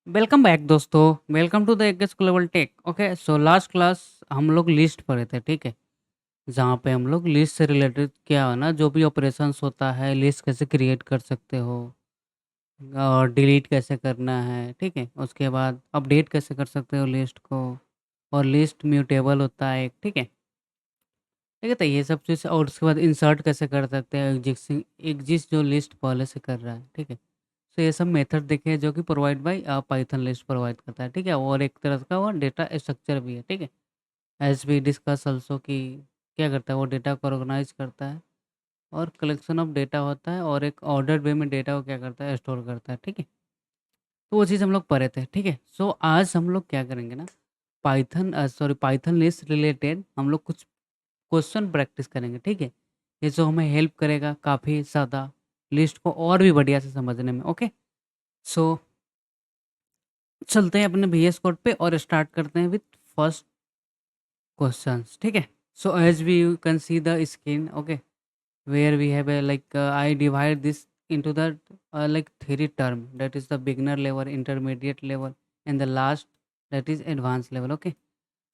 Welcome back दोस्तों। Welcome to the एगेस global tech. Okay, so last class हम लोग लिस्ट पढ़े थे, ठीक है। जहाँ पे हम लोग लिस्ट से रिलेटेड क्या है ना, जो भी ऑपरेशंस होता है, लिस्ट कैसे क्रिएट कर सकते हो और डिलीट कैसे करना है, ठीक है। उसके बाद अपडेट कैसे कर सकते हो लिस्ट को, और लिस्ट म्यूटेबल होता है एक, ठीक है। ठीक है, तो ये सब चीज़, और उसके बाद इंसर्ट कैसे कर सकते हैं एग्जिस्टिंग एग्जिस्ट जो लिस्ट पहले से कर रहा है, ठीक है। तो ये सब मेथड देखे हैं जो कि provide by Python list provide करता है, ठीक है। और एक तरह का वो डेटा स्ट्रक्चर भी है, ठीक है। एज वी डिस्कस ऑल्सो कि क्या करता है, वो डेटा को ऑर्गेनाइज करता है और कलेक्शन ऑफ डेटा होता है, और एक ऑर्डर वे में डेटा को क्या करता है, स्टोर करता है, ठीक है। तो वो चीज़ हम लोग पढ़े थे, ठीक है। सो आज हम लोग क्या करेंगे ना, पाइथन लिस्ट रिलेटेड हम लोग कुछ क्वेश्चन प्रैक्टिस करेंगे, ठीक है। ये जो हमें हेल्प करेगा काफ़ी ज़्यादा लिस्ट को और भी बढ़िया से समझने में। ओके, सो चलते हैं अपने VS कोड पे और स्टार्ट करते हैं विथ फर्स्ट क्वेश्चंस, ठीक है। So as we can see the screen, okay, where we have a I divide this into the like three term, that is the beginner level, intermediate level, and the last, that is advanced level. Okay,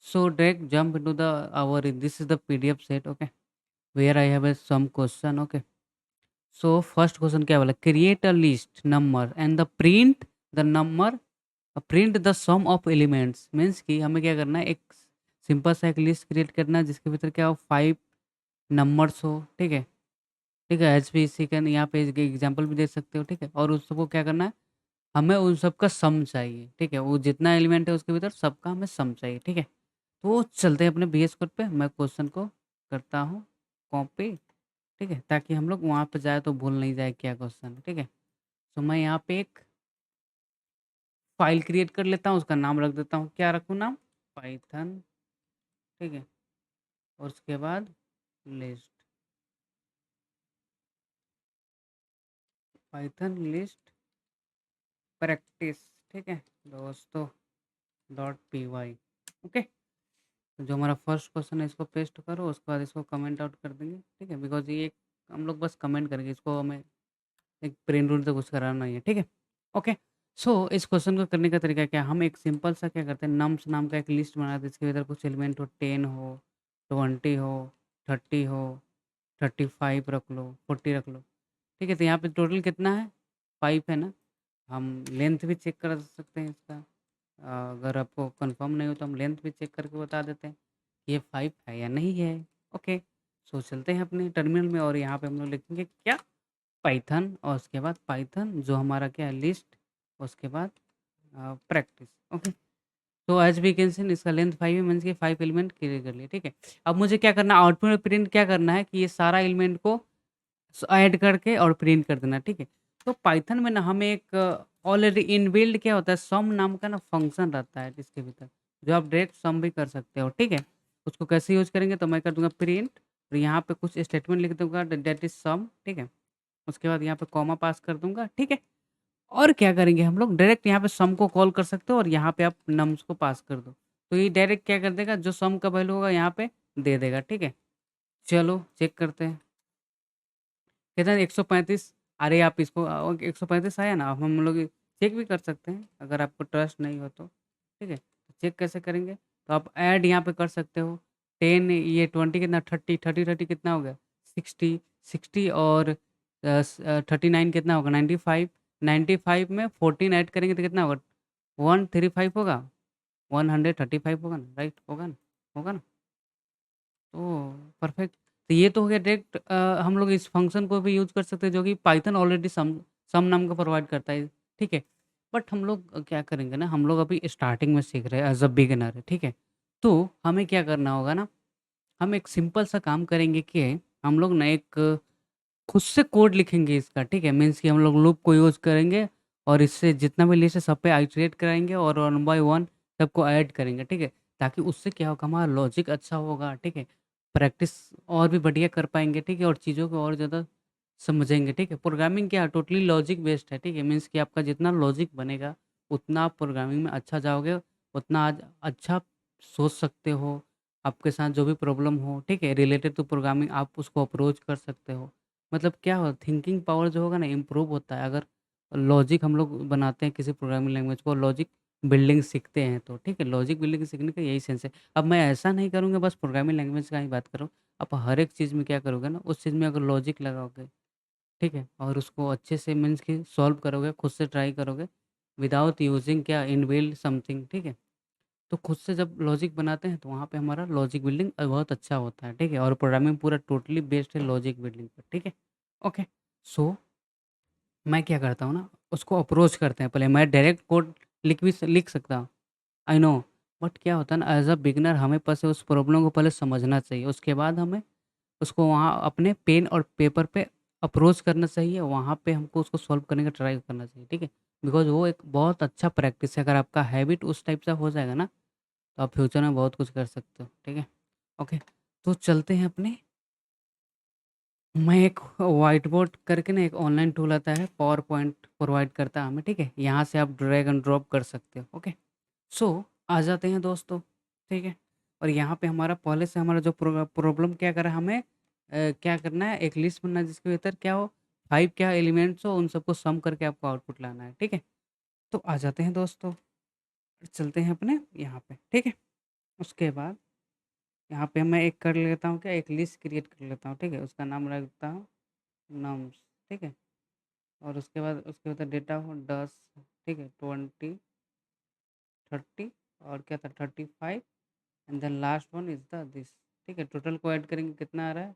so direct jump into the our this is the PDF set, okay, where I have a some question. Okay, so first question क्या बोला, create a list number and the print the number, print the sum of elements, means कि हमें क्या करना है, एक simple सा एक लिस्ट क्रिएट करना है जिसके भीतर क्या हो, 5 नंबर्स हो, ठीक है। ठीक है, एच पी सी कैन यहाँ पे एग्जाम्पल भी दे सकते हो, ठीक है। और उसको क्या करना है, हमें उन सबका सम चाहिए, ठीक है। वो जितना एलिमेंट है उसके भीतर सबका हमें सम चाहिए, ठीक है। तो चलते हैं अपने VS कोड पे, मैं क्वेश्चन को करता हूँ कॉपी, ठीक है, ताकि हम लोग वहाँ पे जाए तो भूल नहीं जाए क्या क्वेश्चन है, ठीक है। तो मैं यहाँ पे एक फाइल क्रिएट कर लेता हूँ, उसका नाम रख देता हूँ, क्या रखूँ नाम, पाइथन, ठीक है। और उसके बाद लिस्ट, पाइथन लिस्ट प्रैक्टिस, ठीक है दोस्तों, .py। ओके, तो जो हमारा फर्स्ट क्वेश्चन है इसको पेस्ट करो, उसके बाद इसको कमेंट आउट कर देंगे, ठीक है। बिकॉज ये हम लोग बस कमेंट करेंगे, इसको हमें एक प्रिंट उन्ट तो कुछ कराना नहीं है, ठीक है। ओके, सो इस क्वेश्चन को करने का तरीका क्या है, हम एक सिंपल सा क्या करते हैं, नम्स नाम का एक लिस्ट बनाते हैं, इसके भीतर कुछ एलिमेंट हो, 10 हो, 20 हो, 30 हो, 35 रख लो, 40 रख लो, ठीक है। तो यहाँ पे टोटल कितना है, 5 है ना। हम लेंथ भी चेक कर सकते हैं इसका, अगर आपको कंफर्म नहीं हो तो हम लेंथ भी चेक करके बता देते हैं कि ये 5 है या नहीं है। ओके, सो चलते हैं अपने टर्मिनल में और यहाँ पे हम लोग लिखेंगे क्या, पाइथन, और उसके बाद पाइथन जो हमारा क्या है, लिस्ट, उसके बाद प्रैक्टिस। ओके, तो एज वी कैन सी इसका लेंथ 5 है, मीन्स के 5 एलिमेंट क्लियर कर लिए, ठीक है। अब मुझे क्या करना है, आउटपुट में प्रिंट क्या करना है कि ये सारा एलिमेंट को ऐड करके और प्रिंट कर देना, ठीक है। तो पाइथन में ना हमें एक ऑलरेडी इनबिल्ड क्या होता है, सम नाम का ना फंक्शन रहता है जिसके भीतर, जो आप डायरेक्ट सम भी कर सकते हो, ठीक है। उसको कैसे यूज करेंगे, तो मैं कर दूंगा प्रिंट, और यहाँ पे कुछ स्टेटमेंट लिख दूंगा, दैट इज सम, ठीक है। उसके बाद यहाँ पे कॉमा पास कर दूंगा, ठीक है। और क्या करेंगे हम लोग, डायरेक्ट यहाँ पे सम को कॉल कर सकते हो और यहाँ पे आप नम्स को पास कर दो, तो ये डायरेक्ट क्या कर देगा, जो सम का वैल्यू होगा यहाँ पे दे देगा, ठीक है। चलो चेक करते हैं, कहते हैं 135। अरे आप इसको 135 आया ना, अब हम लोग चेक भी कर सकते हैं अगर आपको ट्रस्ट नहीं हो तो, ठीक है। चेक कैसे करेंगे, तो आप ऐड यहाँ पे कर सकते हो, 10 ये 20 कितना, 30 कितना हो गया, 60, 60 और 39 कितना होगा, 95, 95 में 14 ऐड करेंगे तो कितना होगा, 135 होगा, 135 होगा ना, राइट, होगा ना, होगा ना। ओह! परफेक्ट। तो ये तो हो गया डायरेक्ट, हम लोग इस फ़ंक्शन को भी यूज़ कर सकते हैं जो कि पाइथन ऑलरेडी सम सम नाम का प्रोवाइड करता है, ठीक है। बट हम लोग क्या करेंगे ना, हम लोग अभी स्टार्टिंग में सीख रहे हैं, एज़ अ बिगिनर, ठीक है। तो हमें क्या करना होगा ना, हम एक सिंपल सा काम करेंगे कि हम लोग ना एक खुद से कोड लिखेंगे इसका, ठीक है। मीन्स कि हम लोग लूप को यूज़ करेंगे और इससे जितना भी लिस्ट है सब पे आइटरेट कराएँगे और वन बाय वन सबको ऐड करेंगे, ठीक है। ताकि उससे क्या होगा, हमारा लॉजिक अच्छा होगा, ठीक है। प्रैक्टिस और भी बढ़िया कर पाएँगे, ठीक है, और चीज़ों को और ज़्यादा समझेंगे, ठीक है। प्रोग्रामिंग क्या है, टोटली लॉजिक बेस्ड है, ठीक है। मीन्स कि आपका जितना लॉजिक बनेगा, उतना आप प्रोग्रामिंग में अच्छा जाओगे, उतना आज अच्छा सोच सकते हो। आपके साथ जो भी प्रॉब्लम हो, ठीक है, रिलेटेड टू प्रोग्रामिंग, आप उसको अप्रोच कर सकते हो। मतलब क्या हो, थिंकिंग पावर जो होगा ना इम्प्रूव होता है अगर लॉजिक हम लोग बनाते हैं किसी प्रोग्रामिंग लैंग्वेज को, लॉजिक बिल्डिंग सीखते हैं तो, ठीक है? लॉजिक बिल्डिंग सीखने का यही सेंस है। अब मैं ऐसा नहीं करूँगा बस प्रोग्रामिंग लैंग्वेज का ही बात करूँ, आप हर एक चीज़ में क्या करोगे ना, उस चीज़ में अगर लॉजिक लगाओगे, ठीक है? और उसको अच्छे से मीन्स कि सॉल्व करोगे, खुद से ट्राई करोगे, विदाउट यूज़िंग क्या इनबिल्ट समथिंग, ठीक है? तो खुद से जब लॉजिक बनाते हैं तो वहाँ पे हमारा लॉजिक बिल्डिंग बहुत अच्छा होता है, ठीक है? और प्रोग्रामिंग पूरा टोटली बेस्ड है लॉजिक बिल्डिंग पर, ठीक है? ओके, सो मैं क्या करता हूँ ना, उसको अप्रोच करते हैं पहले, मैं डायरेक्ट कोड लिख सकता हूँ, आई नो, बट क्या होता है ना, एज़ अ बिगिनर हमें पहले उस प्रॉब्लम को पहले समझना चाहिए, उसके बाद हमें उसको वहाँ अपने पेन और पेपर पे अप्रोच करना चाहिए, वहाँ पे हमको उसको सॉल्व करने का ट्राई करना चाहिए, ठीक है? बिकॉज़ वो एक बहुत अच्छा प्रैक्टिस है, अगर आपका हैबिट उस टाइप से हो जाएगा ना, तो आप फ्यूचर में बहुत कुछ कर सकते हो, ठीक है? ओके, तो चलते हैं अपने, मैं एक व्हाइट बोर्ड करके ना एक ऑनलाइन टूल आता है, पावर पॉइंट प्रोवाइड करता है हमें, ठीक है? यहाँ से आप ड्रैग एंड ड्रॉप कर सकते हो, ओके? सो आ जाते हैं दोस्तों, ठीक है? और यहाँ पे हमारा पहले से हमारा जो प्रॉब्लम क्या करा हमें, क्या करना है, एक लिस्ट बनना है जिसके भीतर क्या हो, 5 क्या एलिमेंट्स हो, उन सबको सम करके आपको आउटपुट लाना है, ठीक है? तो आ जाते हैं दोस्तों, चलते हैं अपने यहाँ पे, ठीक है? उसके बाद यहाँ पे मैं एक कर लेता हूँ क्या, एक लिस्ट क्रिएट कर लेता हूँ, ठीक है? उसका नाम रखता हूँ नम्स, ठीक है? और उसके बाद उसके भीतर डेटा हो 10, ठीक है? 20, 30 और क्या था 35 and then last one is the this, ठीक है? टोटल को ऐड करेंगे कितना आ रहा है?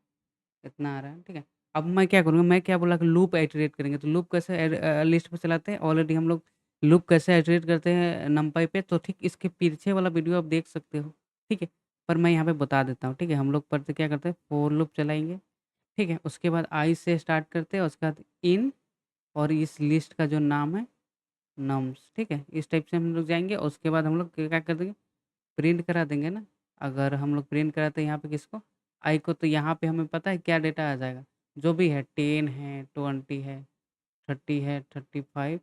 इतना आ रहा है, ठीक है? अब मैं क्या करूँगा, मैं क्या बोला कि लूप इटरेट करेंगे, तो लूप कैसे लिस्ट पे चलाते हैं, ऑलरेडी हम लोग लूप कैसे इटरेट करते हैं नंपाई पे, तो ठीक इसके पीछे वाला वीडियो आप देख सकते हो, ठीक है? पर मैं यहाँ पे बता देता हूँ, ठीक है? हम लोग पढ़ते क्या करते हैं, फोर लूप चलाएँगे, ठीक है? उसके बाद आई से स्टार्ट करते हैं, उसके बाद इन, और इस लिस्ट का जो नाम है नम्स, ठीक है? इस टाइप से हम लोग जाएँगे और उसके बाद हम लोग क्या कर देंगे, प्रिंट करा देंगे ना, अगर हम लोग प्रिंट कराते हैं यहाँ पे किसको, आई को, तो यहाँ पे हमें पता है क्या डेटा आ जाएगा, जो भी है 10 है, 20 है, 30 है, 35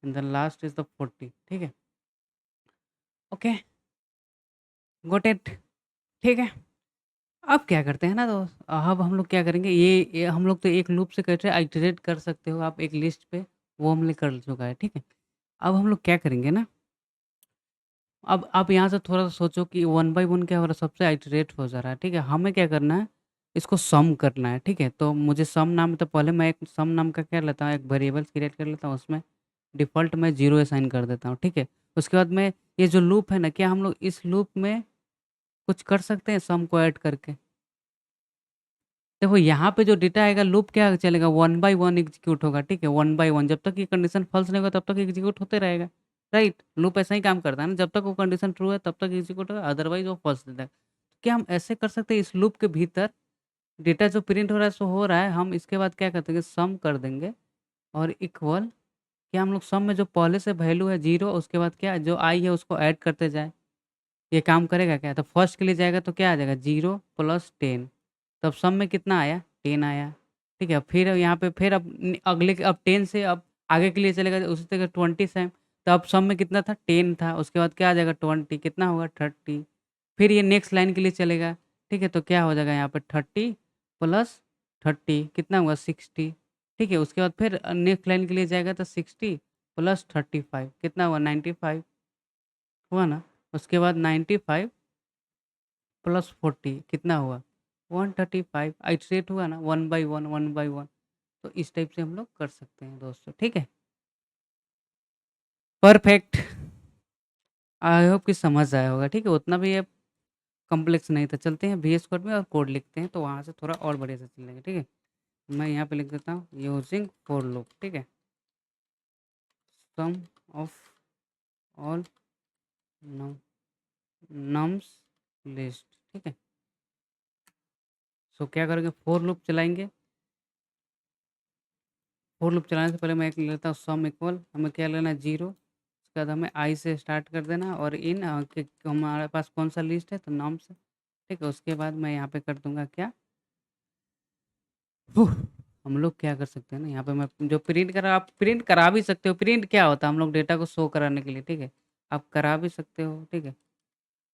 and then last is the 40, ठीक है? ओके, गॉट इट, ठीक है? अब क्या करते हैं ना दोस्त, अब हम लोग क्या करेंगे, ये हम लोग तो एक लूप से कर रहे हैं, आइटरेट कर सकते हो आप एक लिस्ट पे, वो हमने कर चुका है, ठीक है? अब हम लोग क्या करेंगे ना, अब आप यहाँ से थोड़ा-सा सोचो कि वन बाय वन क्या हो रहा है, सबसे आइटरेट हो जा रहा है, ठीक है? हमें क्या करना है, इसको सम करना है, ठीक है? तो मुझे सम नाम, तो पहले मैं एक सम नाम का क्या लेता हूँ, एक वेरिएबल्स क्रिएट कर लेता हूँ, उसमें डिफ़ॉल्ट मैं 0 असाइन कर देता हूँ, ठीक है? उसके बाद मैं ये जो लूप है ना, क्या हम लोग इस लूप में कुछ कर सकते हैं सम को ऐड करके? देखो यहाँ पे जो डेटा आएगा, लूप क्या चलेगा, वन बाय वन एग्ज़ीक्यूट होगा, ठीक है? वन बाय वन, जब तक ये कंडीशन फ़ॉल्स नहीं होगा तब तक एग्ज़ीक्यूट होते रहेगा, राइट? लूप ऐसा ही काम करता है ना, जब तक वो कंडीशन ट्रू है तब तक एग्ज़ीक्यूट होगा, अदरवाइज़ वो फ़ॉल्स देता है। क्या हम ऐसे कर सकते हैं, इस लूप के भीतर डेटा जो प्रिंट हो रहा है सो हो रहा है, हम इसके बाद क्या कर देंगे, सम कर देंगे और इक्वल, क्या हम लोग सम में जो पहले से वैल्यू है 0, उसके बाद क्या जो आई है उसको ऐड करते जाएँ। ये काम करेगा क्या? तो फर्स्ट के लिए जाएगा तो क्या आ जाएगा, 0 + 10, तब सम में कितना आया, 10 आया, ठीक है? फिर यहाँ पे फिर अब अगले अब 10 से अब आगे के लिए चलेगा, उसी तरह 20 से, तो अब सम में कितना था, 10 था, उसके बाद क्या आ जाएगा 20, कितना होगा 30, फिर ये नेक्स्ट लाइन के लिए चलेगा, ठीक है? तो क्या हो जाएगा यहाँ पे 30 + 30 कितना हुआ 60, ठीक है? उसके बाद फिर नेक्स्ट लाइन के लिए जाएगा तो 60 + 35 कितना हुआ 95, हुआ ना? उसके बाद 95 + 40 कितना हुआ 135, आइटरेट हुआ ना, 1 बाय 1, 1 बाय 1, तो इस टाइप से हम लोग कर सकते हैं दोस्तों, ठीक है? परफेक्ट, आई होप कि समझ आया होगा, ठीक है? उतना भी ये कॉम्प्लेक्स नहीं था। चलते हैं वीएस कोड में और कोड लिखते हैं, तो वहाँ से थोड़ा और बढ़िया से चलेंगे, ठीक है? मैं यहाँ पे लिख देता हूँ यूजिंग फॉर लूप, ठीक है? Sum of all num nums list, ठीक है? सो क्या करेंगे, फॉर लूप चलाएँगे, फॉर लूप चलाने से पहले मैं एक ले लेता हूँ सम इक्वल, हमें क्या लेना है 0, उसके बाद हमें आई से स्टार्ट कर देना है और इन कि हमारे पास कौन-सा लिस्ट है, तो नम्स है, ठीक है? उसके बाद मैं यहाँ पे कर दूँगा क्या, हुँ, हम लोग क्या कर सकते हैं ना, यहाँ पे मैं जो प्रिंट करा, आप प्रिंट करा भी सकते हो, प्रिंट क्या होता है, हम लोग डेटा को शो कराने के लिए, ठीक है? आप करा भी सकते हो, ठीक है?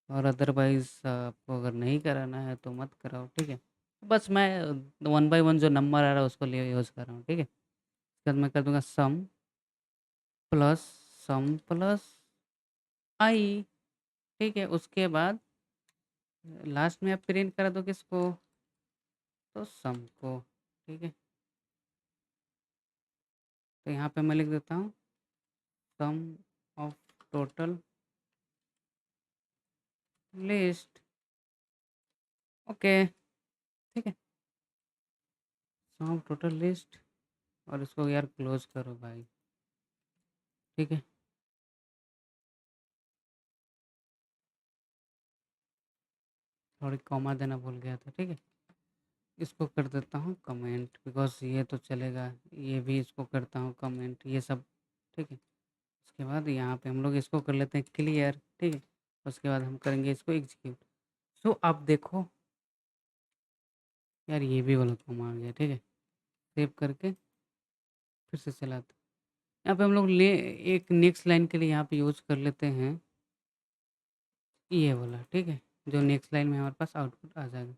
और अदरवाइज़ आपको अगर नहीं कराना है तो मत कराओ, ठीक है? बस मैं वन बाय वन जो नंबर आ रहा है उसको लिए यूज़ कर रहा हूँ, ठीक है? उसके बाद मैं कर दूँगा सम, प्लस सम प्लस आई, ठीक है। उसके बाद लास्ट में आप प्रिंट करा दो किसको, तो सम को, ठीक है। तो यहाँ पे मैं लिख देता हूँ सम ऑफ टोटल लिस्ट, ओके, ठीक है। सम ऑफ टोटल लिस्ट, और इसको यार क्लोज करो भाई, ठीक है। थोड़ी कॉमा देना भूल गया था, ठीक है। इसको कर देता हूँ कमेंट, बिकॉज ये तो चलेगा, ये भी इसको करता हूँ कमेंट, ये सब, ठीक है। उसके बाद यहाँ पे हम लोग इसको कर लेते हैं क्लियर, ठीक है। उसके बाद हम करेंगे इसको एग्जीक्यूट। सो आप देखो यार, ये भी वाला कॉमा आ गया, ठीक है। सेव करके फिर से चलाते हैं। यहाँ पे हम लोग ले एक नेक्स्ट लाइन के लिए यहाँ पे यूज कर लेते हैं ये वाला, ठीक है। जो नेक्स्ट लाइन में हमारे पास आउटपुट आ जाएगा,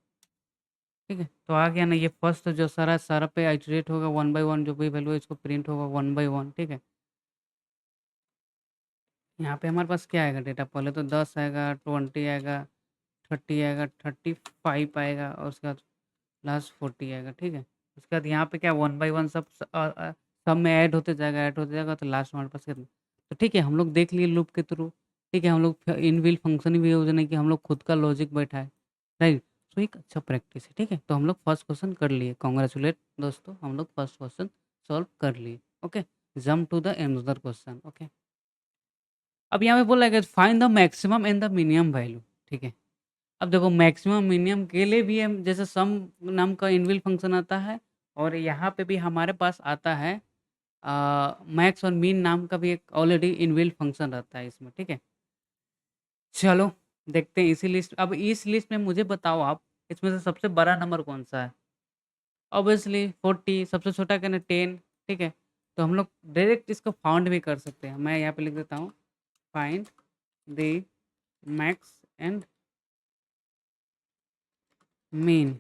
ठीक है। तो आ गया ना, ये फर्स्ट जो सारा सारा पे आइटरेट होगा वन बाय वन, जो भी वैल्यू है इसको प्रिंट होगा वन बाय वन, ठीक है। यहाँ पे हमारे पास क्या आएगा डेटा, पहले तो 10 आएगा, 20 आएगा, 30 आएगा, 35 आएगा, और उसके बाद लास्ट 40 आएगा, ठीक है। उसके बाद यहाँ पे क्या वन बाय वन सब में ऐड होते जाएगा, ऐड होते जाएगा, तो लास्ट हमारे पास कितना। तो ठीक है, हम लोग देख लिए लूप के थ्रू, ठीक है। हम लोग इनबिल्ट फंक्शन भी यूज नहीं कि हम लोग खुद का लॉजिक बैठा है, राइट। तो एक अच्छा प्रैक्टिस है, ठीक है। तो हम लोग फर्स्ट क्वेश्चन कर लिए, कॉन्ग्रेचुलेट दोस्तों, हम लोग फर्स्ट क्वेश्चन सॉल्व कर लिए, okay. Jump to the another question, okay. अब यहाँ पे बोला है कि find the maximum and the minimum value, ठीक है। अब देखो मैक्सिमम मिनिमम के लिए भी हम जैसे सम नाम का इनबिल्ट फंक्शन आता है, और यहाँ पे भी हमारे पास आता है मैक्स और मीन नाम का भी एक ऑलरेडी इनबिल्ट फंक्शन रहता है इसमें, ठीक है। चलो देखते हैं इसी लिस्ट, अब इस लिस्ट में मुझे बताओ आप, इसमें से सबसे बड़ा नंबर कौन सा है। ऑब्वियसली 40, सबसे छोटा कहना 10, ठीक है। तो हम लोग डायरेक्ट इसको फाउंड भी कर सकते हैं, मैं यहाँ पे लिख देता हूँ find the max and mean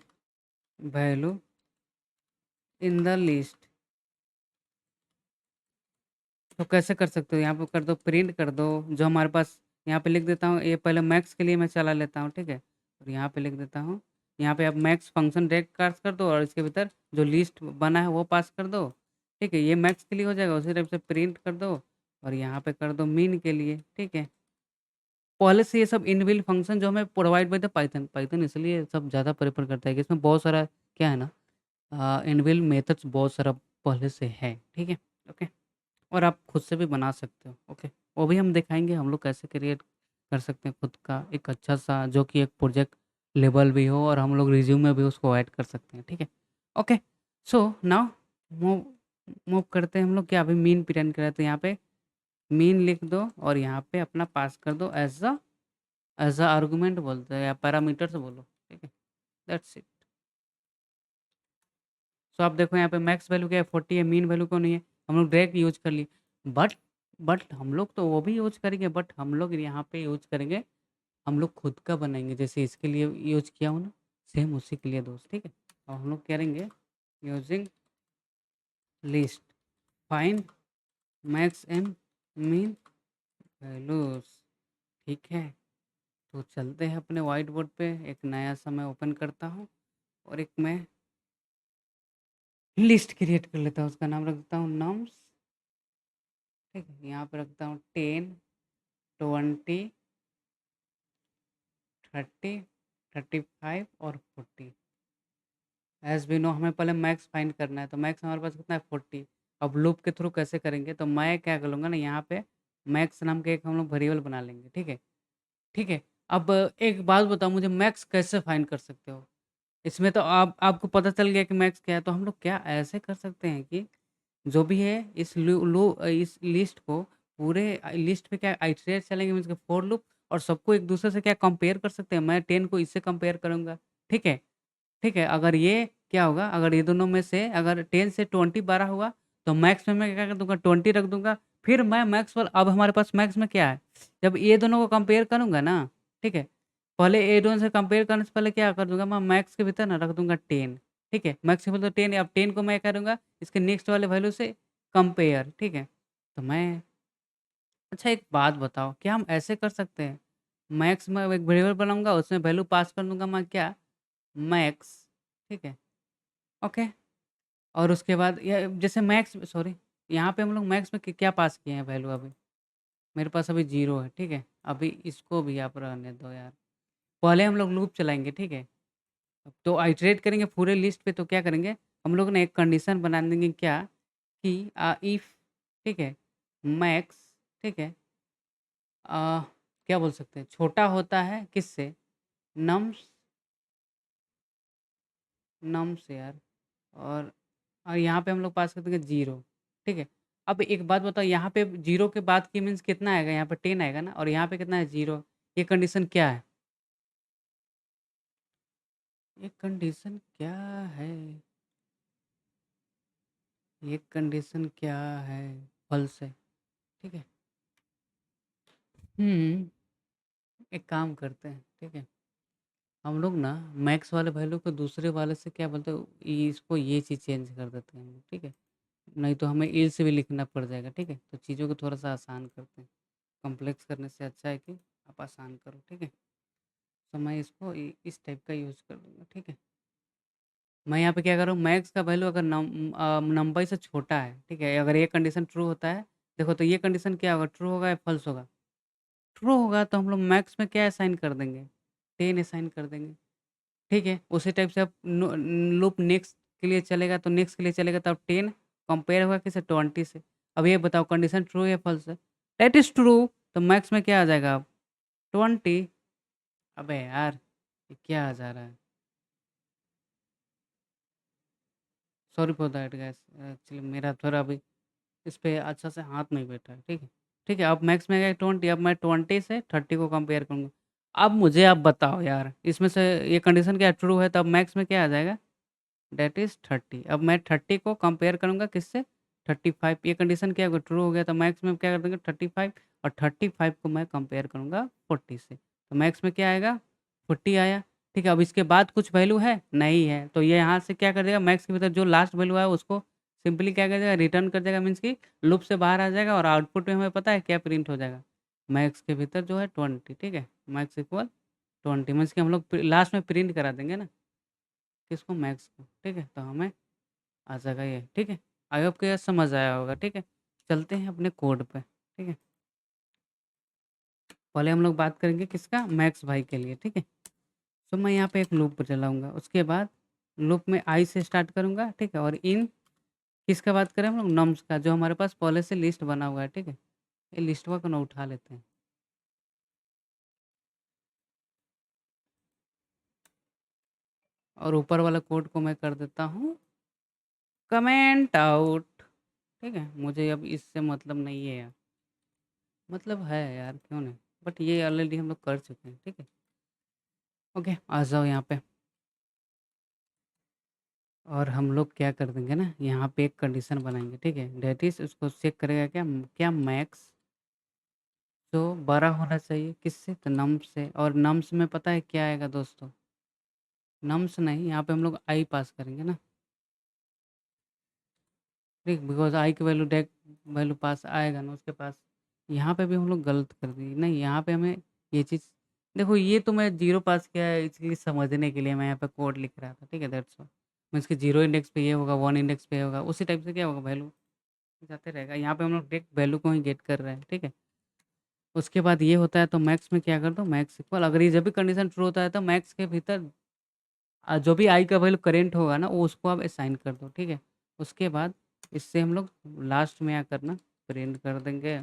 value in the list. तो कैसे कर सकते हो, यहाँ पे कर दो, प्रिंट कर दो जो हमारे पास, यहाँ पे लिख देता हूँ, ये पहले मैक्स के लिए मैं चला लेता हूँ, ठीक है। और यहाँ पे लिख देता हूँ, यहाँ पे आप मैक्स फंक्शन डायरेक्ट पास कर दो, और इसके भीतर जो लिस्ट बना है वो पास कर दो, ठीक है। ये मैक्स के लिए हो जाएगा, उसी टाइप से प्रिंट कर दो, और यहाँ पे कर दो मीन के लिए, ठीक है। पहले से ये सब इनबिल्ट फंक्शन जो हमें provide by the Python, Python इसलिए सब ज़्यादा प्रेफर करता है कि इसमें बहुत सारा क्या है ना, इनबिल्ट मेथड्स बहुत सारा पहले से है, ठीक है, ओके। और आप खुद से भी बना सकते हो, ओके। वो भी हम दिखाएँगे हम लोग कैसे क्रिएट कर सकते हैं खुद का एक अच्छा-सा, जो कि एक प्रोजेक्ट लेवल भी हो, और हम लोग रिज़्यूम में भी उसको ऐड कर सकते हैं, ठीक है। Okay, so now move move करते हैं हम लोग, क्या अभी मीन प्रिंट कर रहे हैं, तो यहाँ पे मीन लिख दो, और यहाँ पे अपना पास कर दो एज़ अ आर्गुमेंट बोलते हैं, या पैरामीटर्स बोलो, ठीक है। That's it. सो आप देखो यहाँ पे मैक्स वैल्यू क्या है, 40 है, मीन वैल्यू क्यों नहीं है, हम लोग डायरेक्ट यूज़ कर लिए। बट बट हम लोग तो वो भी यूज़ करेंगे, बट हम लोग यहाँ पे यूज़ करेंगे, हम लोग खुद का बनाएँगे, जैसे इसके लिए यूज़ किया हूँ ना, सेम उसी के लिए दोस्त, ठीक है। अब हम लोग करेंगे using list find max and mean values, ठीक है। तो चलते हैं अपने व्हाइट बोर्ड पे, एक नया सा मैं ओपन करता हूँ, और एक मैं लिस्ट क्रिएट कर लेता हूँ, उसका नाम रख देता हूँ नम्स, ठीक है। यहाँ पे रखता हूँ 10, 20, 30, 35 और 40। एज वी नो हमें पहले मैक्स फाइंड करना है, तो मैक्स हमारे पास कितना है 40। अब लूप के थ्रू कैसे करेंगे, तो मैं क्या कर लूँगा ना, यहाँ पे मैक्स नाम के एक हम लोग वेरिएबल बना लेंगे, ठीक है। ठीक है। अब एक बात बताओ मुझे, मैक्स कैसे फाइंड कर सकते हो? इसमें तो आप आपको पता चल गया कि मैक्स क्या है, तो हम लोग क्या ऐसे कर सकते हैं कि जो भी है इस लिस्ट को पूरे लिस्ट पे क्या आइटरेट चलेंगे, मीन्स के फॉर लूप, और सबको एक दूसरे से क्या कंपेयर कर सकते हैं। मैं 10 को इससे कंपेयर करूँगा, ठीक है? ठीक है, अगर ये क्या होगा, अगर ये दोनों में से अगर 10 से 20 बड़ा हुआ, तो मैक्स में मैं क्या कर दूँगा 20 रख दूँगा। फिर मैं मैक्स वाला, अब हमारे पास मैक्स में क्या है, जब ये दोनों को कंपेयर करूँगा ना, ठीक है? पहले ये दोनों से कंपेयर करने से पहले क्या कर दूँगा, मैं मैक्स के भीतर ना रख दूँगा 10, ठीक है? मैक्स के भीतर 10, अब 10 को मैं क्या करूँगा, इसके नेक्स्ट वाले वैल्यू से कंपेयर, ठीक है? तो मैं अच्छा एक बात बताओ, क्या हम ऐसे कर सकते हैं? मैक्स में एक वेरिएबल बनाऊँगा, उसमें वैल्यू पास कर दूँगा मैं क्या? मैक्स, ठीक है? ओके। और उसके बाद या जैसे मैक्स सॉरी, यहाँ पे हम लोग मैक्स में क्या पास किए हैं वैल्यू अभी? मेरे पास अभी 0 है, ठीक है? अभी इसको भी आप रहने दो यार। पहले हम लोग लूप चलाएँगे, ठीक है? तो आइटरेट करेंगे पूरे लिस्ट पे तो क्या करेंगे, हम लोग ना एक कंडीशन बना देंगे क्या कि इफ, ठीक है, मैक्स, ठीक है, क्या बोल सकते हैं, छोटा होता है किससे, नम्स, नम्स यार, और यहाँ पे हम लोग पास कर देंगे 0, ठीक है। अब एक बात बताओ, यहाँ पे 0 के बाद की मीन्स कितना आएगा, यहाँ पे 10 आएगा ना, और यहाँ पे कितना है 0, ये कंडीशन क्या है, ये कंडीशन क्या है, ये कंडीशन क्या है, फॉल्स है, ठीक है। हम्म एक काम करते हैं, ठीक है, हम लोग ना मैक्स वाले वैल्यू को दूसरे वाले से क्या बोलते हैं, इसको ये चीज़ चेंज कर देते हैं हम लोग, ठीक है, नहीं तो हमें इल से भी लिखना पड़ जाएगा, ठीक है, तो चीज़ों को थोड़ा सा आसान करते हैं, कॉम्प्लेक्स करने से अच्छा है कि आप आसान करो, ठीक है। तो मैं इसको इस टाइप का यूज़ कर दूंगा, ठीक है। मैं यहाँ पे क्या करूँ, मैक्स का वैल्यू अगर नंबर से छोटा है, ठीक है, अगर ये कंडीशन ट्रू होता है, देखो तो ये कंडीशन क्या होगा, ट्रू होगा या फॉल्स होगा, ट्रू होगा तो हम लोग मैक्स में क्या असाइन कर देंगे, 10 असाइन कर देंगे, ठीक है। उसी टाइप से अब लूप नेक्स्ट के लिए चलेगा, तो नेक्स्ट के लिए चलेगा तो अब 10 कंपेयर होगा किसे, 20 से। अब ये बताओ कंडीशन ट्रू या फॉल्स है, दैट इज ट्रू, तो मैक्स में क्या आ जाएगा अब, 20। अबे यार, ये क्या आ जा रहा है, sorry for that gas, actually मेरा थोड़ा अभी इस पे अच्छा से हाथ नहीं बैठा है, ठीक है। ठीक है, अब मैक्स में गया 20, अब मैं 20 से 30 को कंपेयर करूँगा। अब मुझे आप बताओ यार, इसमें से ये कंडीशन क्या ट्रू है, तो अब मैक्स में क्या आ जाएगा, दैट इज़ 30। अब मैं 30 को कंपेयर करूँगा किससे, 35, ये कंडीशन क्या होगा, ट्रू हो गया, तो मैक्स में क्या कर देंगे 35, और 35 को मैं कंपेयर करूँगा 40 से, तो मैक्स में क्या आएगा, 40 आया। ठीक है, अब इसके बाद कुछ वैल्यू है, नहीं है, तो ये यहाँ से क्या कर देगा, मैक्स के भीतर जो लास्ट वैल्यू है उसको सिंपली क्या कर देगा, रिटर्न कर देगा, मीन्स कि लूप से बाहर आ जाएगा, और आउटपुट में हमें पता है क्या प्रिंट हो जाएगा, मैक्स के भीतर जो है 20, ठीक है, मैक्स इक्वल 20, मीन्स कि हम लोग लास्ट में प्रिंट करा देंगे ना, किसको, मैक्स को, ठीक है, तो हमें आ जाएगा ये, ठीक है। आई होप कि ये समझ आया होगा, ठीक है। चलते हैं अपने कोड पे, ठीक है। पहले हम लोग बात करेंगे किसका, मैक्स भाई के लिए, ठीक है। तो मैं यहाँ पे एक लूप चलाऊंगा, उसके बाद लूप में आई से स्टार्ट करूंगा, ठीक है, और इन किसका बात करें हम लोग, नम्स का, जो हमारे पास पहले से लिस्ट बना हुआ है, ठीक है। ये लिस्टवा को ना उठा लेते हैं, और ऊपर वाला कोड को मैं कर देता हूँ कमेंट आउट, ठीक है। मुझे अब इससे मतलब नहीं है यार, मतलब है यार, क्यों नहीं, बट ये ऑलरेडी हम लोग कर चुके हैं, ठीक है। ओके, आ जाओ यहाँ पे, और हम लोग क्या कर देंगे ना, यहाँ पे एक कंडीशन बनाएंगे, ठीक है, डेट इज उसको चेक करेगा क्या, क्या मैक्स जो बड़ा होना चाहिए किससे, तो नम्स से, और नम्स में पता है क्या आएगा दोस्तों, नम्स नहीं, यहाँ पे हम लोग आई पास करेंगे ना, ठीक, बिकॉज आई की वैल्यू डेक वैल्यू पास आएगा ना उसके पास। यहाँ पे भी हम लोग गलत कर दिए, नहीं यहाँ पे हमें ये चीज़, देखो ये तो मैं जीरो पास किया है, इसलिए समझने के लिए मैं यहाँ पे कोड लिख रहा था, ठीक है, दैट्स ऑल। मीन्स कि जीरो इंडेक्स पे ये होगा, वन इंडेक्स पे ये होगा, उसी टाइप से क्या होगा, वैल्यू जाते रहेगा, यहाँ पे हम लोग डायरेक्ट वैल्यू को ही गेट कर रहे हैं, ठीक है। उसके बाद ये होता है तो मैक्स में क्या कर दो, मैक्स इक्वल, अगर ये जब भी कंडीशन ट्रू होता है तो मैक्स के भीतर जो भी आई का वैल्यू करेंट होगा ना, वो उसको आप असाइन कर दो, ठीक है। उसके बाद इससे हम लोग लास्ट में क्या करना, प्रिंट कर देंगे,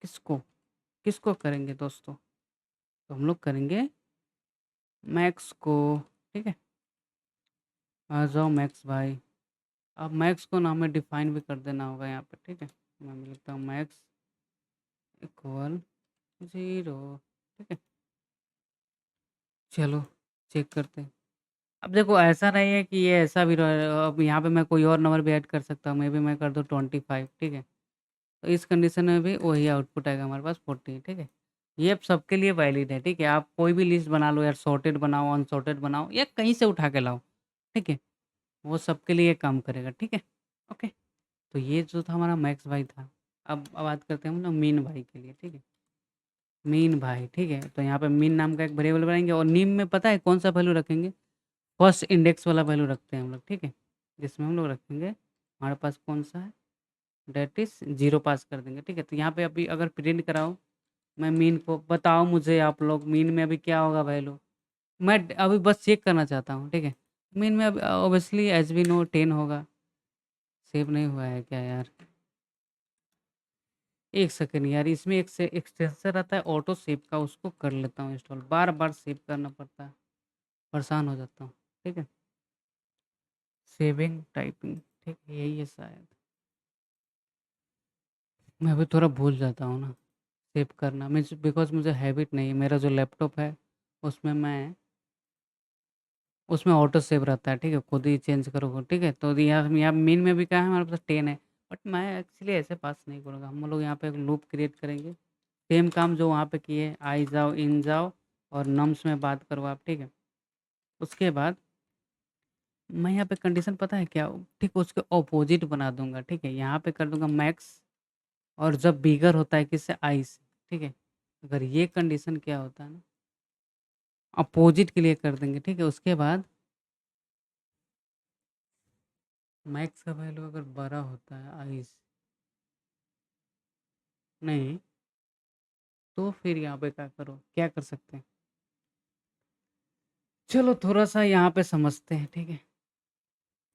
किसको, किसको करेंगे दोस्तों, तो हम लोग करेंगे मैक्स को, ठीक है। आ जाओ मैक्स भाई, अब मैक्स को ना हमें डिफाइन भी कर देना होगा यहाँ पे, ठीक है। मैं लिखता हूँ मैक्स इक्वल 0, ठीक है। चलो चेक करते हैं। अब देखो ऐसा नहीं है कि ये ऐसा भी अब यहाँ पे मैं कोई और नंबर भी ऐड कर सकता हूँ, मे बी मैं कर दूँ 25, ठीक है। तो इस कंडीशन में भी वही आउटपुट आएगा हमारे पास 40, ठीक है। ये अब सबके लिए वैलिड है, ठीक है। आप कोई भी लिस्ट बना लो यार, सॉर्टेड बनाओ, अनसॉर्टेड बनाओ, या कहीं से उठा के लाओ, ठीक है, वो सबके लिए काम करेगा, ठीक है। ओके, तो ये जो था हमारा मैक्स भाई था, अब बात करते हैं हम लोग मीन भाई के लिए, ठीक है? मीन भाई, ठीक है? तो यहाँ पे मीन नाम का एक वेरिएबल बनाएँगे और नीम में पता है कौन-सा वैल्यू रखेंगे? फर्स्ट इंडेक्स वाला वैल्यू रखते हैं हम लोग, ठीक है? जिसमें हम लोग रखेंगे हमारे पास कौन-सा है? दैट इज़ 0 पास कर देंगे, ठीक है? तो यहाँ पे अभी अगर प्रिंट कराऊँ मैं मीन को, बताओ मुझे आप लोग मीन में अभी क्या होगा वैल्यू? मैं अभी बस चेक करना चाहता हूँ, ठीक है? मीन में अब ऑब्वियसली एज़ वी नो 10 होगा। सेव नहीं हुआ है क्या यार? 1 सेकंड यार, इसमें एक से एक्सटेंशन आता है ऑटो सेव का, उसको कर लेता हूँ इंस्टॉल। बार-बार सेव करना पड़ता है, परेशान हो जाता हूँ, ठीक है? सेविंग टाइपिंग, ठीक है, यही है शायद। मैं अभी थोड़ा भूल जाता हूँ ना, सेव करना मीन्स बिकॉज़ मुझे हैबिट नहीं है। मेरा जो लैपटॉप है, उसमें मैं उसमें ऑटो सेव रहता है, ठीक है? खुद ही चेंज करो, ठीक है? तो यहाँ यहाँ मेन में भी क्या है, हमारे पास 10 है, बट मैं एक्चुअली ऐसे पास नहीं करूँगा। हम लोग यहाँ पे एक लूप क्रिएट करेंगे। सेम काम जो वहाँ पे किए, आई जाओ, इन जाओ और नम्स में बात करो आप, ठीक है? उसके बाद मैं यहाँ पे कंडीशन पता है क्या? ठीक उसके अपोज़िट बना दूँगा, ठीक है? यहाँ पे कर दूँगा मैक्स और जब बिगर होता है किससे? आई से, ठीक है? अगर ये कंडीशन क्या होता है ना, अपोज़िट के लिए कर देंगे, ठीक है? उसके बाद मैक्स का वैल्यू अगर बड़ा होता है आई से, नहीं, तो फिर यहाँ पे क्या करो? क्या कर सकते हैं? चलो थोड़ा-सा यहाँ पे समझते हैं, ठीक है?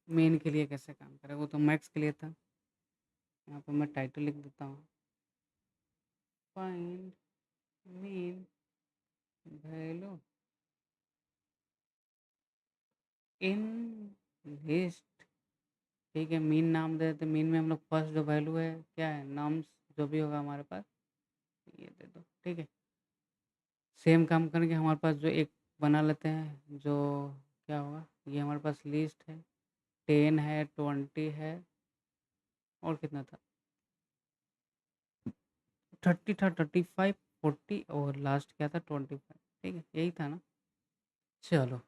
मेन के लिए कैसे काम करें, वो तो मैक्स के लिए था। यहाँ पे मैं टाइटल लिख देता हूँ, find mean value in list, ठीक है? मीन नाम दे देते, मीन में हम लोग फर्स्ट जो वैल्यू है क्या है? नम्स जो भी होगा हमारे पास, ये दे दो, ठीक है? सेम काम करके हमारे पास जो एक बना लेते हैं, जो क्या होगा? ये हमारे पास लिस्ट है, 10 है, 20 है और कितना था? 30 था, 35, 40 और लास्ट क्या था? 25, ठीक है? यही था ना? चलो,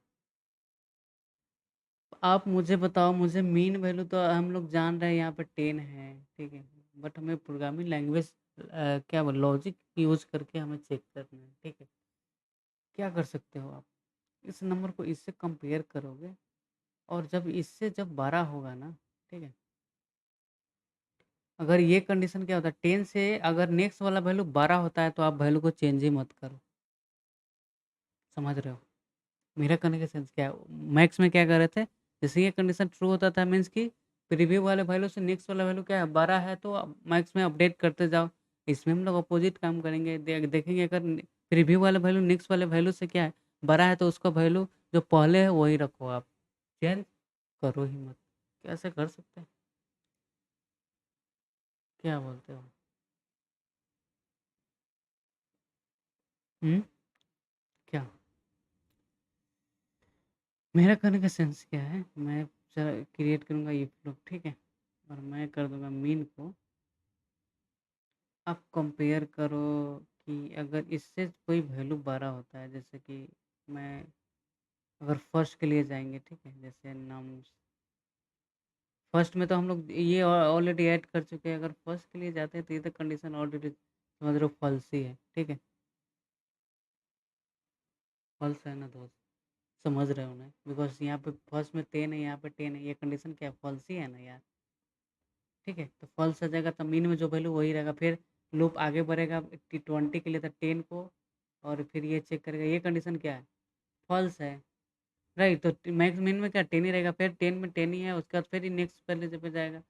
आप मुझे बताओ, मुझे मीन वैल्यू तो हम लोग जान रहे हैं यहाँ पे 10 है, ठीक है? बट हमें प्रोग्रामिंग लैंग्वेज क्या बोल लॉजिक यूज़ करके हमें चेक करना है, ठीक है? क्या कर सकते हो आप? इस नंबर को इससे कंपेयर करोगे और जब इससे जब 12 होगा ना, ठीक है? अगर ये कंडीशन क्या होता है 10 से अगर नेक्स्ट वाला वैल्यू 12 होता है तो आप वैल्यू को चेंज ही मत करो। समझ रहे हो? मेरा कहने का सेंस क्या है? मैथ्स में क्या कर रहे थे? जैसे ये कंडीशन ट्रू होता था मीन्स कि प्रीव्यू वाले वैल्यू से नेक्स्ट वाला वैल्यू क्या है 12 है तो मैथ्स में अपडेट करते जाओ। इसमें हम लोग अपोजिट काम करेंगे। देखेंगे अगर प्रीव्यू वाला वैल्यू नेक्स्ट वाले वैल्यू से क्या है 12 है तो उसका वैल्यू जो पहले है वही रखो आप। चेंज करो ही मत। कैसे कर सकते हैं? क्या बोलते हो? हुँ? क्या? मेरा कहने का सेंस क्या है, मैं क्रिएट करूँगा ये फ्लो, ठीक है? और मैं कर दूँगा मीन को, आप कंपेयर करो कि अगर इससे कोई वैल्यू 12 होता है, जैसे कि मैं अगर फर्स्ट के लिए जाएँगे, ठीक है? जैसे नम्स फर्स्ट में तो हम लोग ये ऑलरेडी ऐड कर चुके हैं, अगर फर्स्ट के लिए जाते हैं तो ये तो कंडीशन ऑलरेडी समझ लो फ़ॉल्स ही है, ठीक है? फ़ॉल्स है ना दोस्त? समझ रहे हो ना? बिकॉज़ यहाँ पे फर्स्ट में 10 है, यहाँ पे 10 है, ये कंडीशन क्या है? फ़ॉल्स ही है ना यार? ठीक है? तो फ़ॉल्स आ जाएगा तो मीन में जो वैल्यू वही रहेगा, फिर लूप आगे बढ़ेगा 20 के लिए था 10 को और फिर ये चेक करेगा, ये कंडीशन क्या है? फ़ॉल्स है, राइट? तो मैक्स मिन में क्या 10 ही रहेगा, फिर 10 में 10 ही है, उसके बाद फिर नेक्स्ट वैल्यू पे जाएगा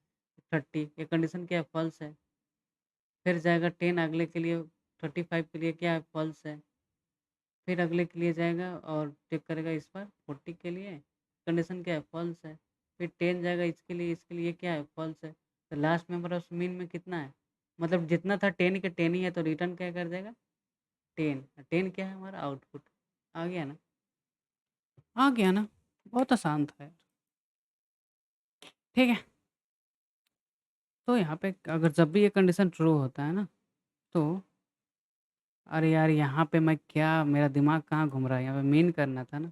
30, ये कंडीशन क्या है? फ़ॉल्स है। फिर जाएगा 10 अगले के लिए 35 के लिए क्या है? फ़ॉल्स है। फिर अगले के लिए जाएगा और चेक करेगा इस बार 40 के लिए, कंडीशन क्या है? फ़ॉल्स है। फिर 10 जाएगा इसके लिए क्या है? फ़ॉल्स है। तो लास्ट में हमारा मीन में कितना है? मतलब जितना था 10 के 10 ही है तो रिटर्न क्या कर देगा? 10। 10 क्या है हमारा आउटपुट? आ गया ना? आ गया ना? बहुत आसान था यार। ठीक है? तो यहाँ पे अगर जब भी ये कंडीशन ट्रू होता है ना, तो अरे यार यहाँ पे मैं क्या मेरा दिमाग कहाँ घूम रहा है? यहाँ पे मीन करना था ना।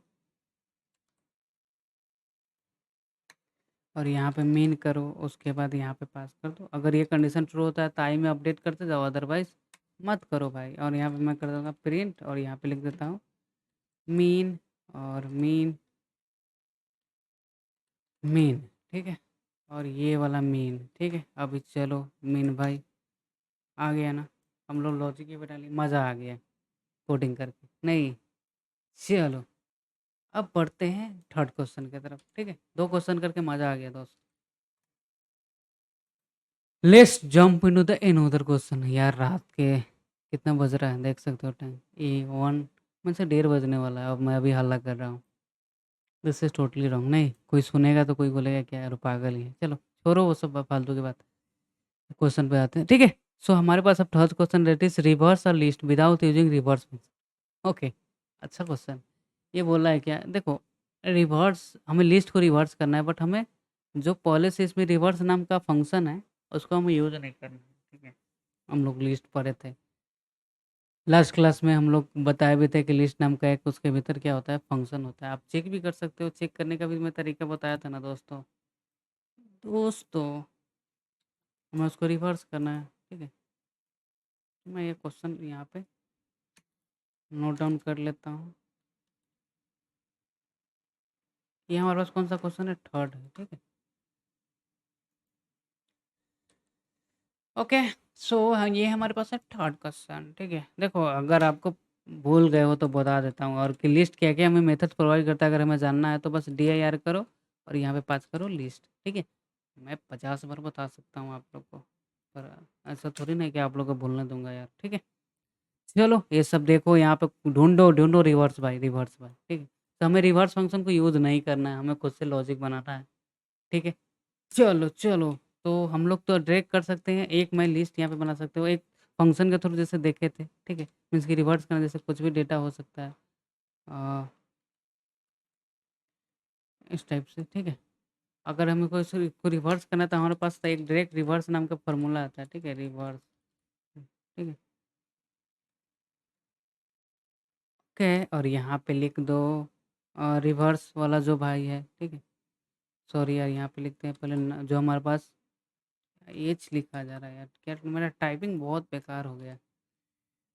और यहाँ पे मीन करो, उसके बाद यहाँ पे पास कर दो। अगर ये कंडीशन ट्रू होता है तो आई में अपडेट करते जाओ, अदरवाइज़ मत करो भाई। और यहाँ पे मैं कर दूँगा प्रिंट और यहाँ पे लिख देता हूँ मीन और मीन, मीन, ठीक है? और ये वाला मीन, ठीक है? अभी चलो मीन भाई आ गया ना? हम लोग लॉजिक ही बना लिए, मज़ा आ गया कोडिंग करके। नहीं, चलो अब बढ़ते हैं थर्ड क्वेश्चन की तरफ, ठीक है? 2 क्वेश्चन करके मज़ा आ गया दोस्त। Let's jump into the another question. यार रात के कितना बज रहा है देख सकते हो टाइम, 1 में से 1:30 बजने वाला है। अब मैं अभी हल्ला कर रहा हूँ, दिस इज टोटली रॉन्ग। नहीं, कोई सुनेगा तो कोई बोलेगा क्या यार पागल ही है। चलो छोड़ो वो सब फालतू की बात, क्वेश्चन पे आते हैं, ठीक है? सो हमारे पास अब third question that is reverse और list without using reverse. Okay, अच्छा क्वेश्चन। ये बोला है क्या, देखो रिवर्स, हमें लिस्ट को रिवर्स करना है, बट हमें जो पहले से इसमें रिवर्स नाम का फंक्शन है उसको हमें यूज नहीं करना है, ठीक है? हम लोग लिस्ट पढ़े थे लास्ट क्लास में, हम लोग बताए भी थे कि लिस्ट नाम का एक उसके भीतर क्या होता है, फंक्शन होता है। आप चेक भी कर सकते हो, चेक करने का भी मैं तरीका बताया था ना दोस्तों। दोस्तों हमें उसको रिवर्स करना है, ठीक है? मैं ये क्वेश्चन यहाँ पे नोट डाउन कर लेता हूँ। ये हमारे पास कौन सा क्वेश्चन है, थर्ड है, ठीक है? ओके, सो ये हमारे पास है थर्ड क्वेश्चन, ठीक है? देखो अगर आपको भूल गए हो तो बता देता हूँ, और कि लिस्ट क्या क्या हमें मेथड प्रोवाइड करता है, अगर हमें जानना है तो बस dir करो और यहाँ पे पास करो लिस्ट, ठीक है? मैं 50 बार बता सकता हूँ आप लोग को, पर ऐसा थोड़ी ना है कि आप लोग को भूलने दूंगा यार, ठीक है? चलो ये सब देखो, यहाँ पे ढूंढो ढूंढो रिवर्स बाय, ठीक है? तो हमें रिवर्स फंक्शन को यूज़ नहीं करना है, हमें खुद से लॉजिक बनाना है, ठीक है? चलो, तो हम लोग तो डायरेक्ट कर सकते हैं, एक मैं लिस्ट यहाँ पे बना सकते हो, एक फंक्शन के थ्रू जैसे देखे थे, ठीक है? मीन्स कि रिवर्स करना, जैसे कुछ भी डेटा हो सकता है इस टाइप से, ठीक है? अगर हमें कोई को रिवर्स करना है तो हमारे पास तो एक डायरेक्ट रिवर्स नाम का फ़ॉर्मूला आता है, ठीक है? रिवर्स, ठीक है? ओके, और यहाँ पे लिख दो रिवर्स वाला जो भाई है, ठीक है? सॉरी यार, यहाँ पे लिखते हैं पहले जो हमारे पास एच लिखा जा रहा है यार, क्या मेरा टाइपिंग बहुत बेकार हो गया।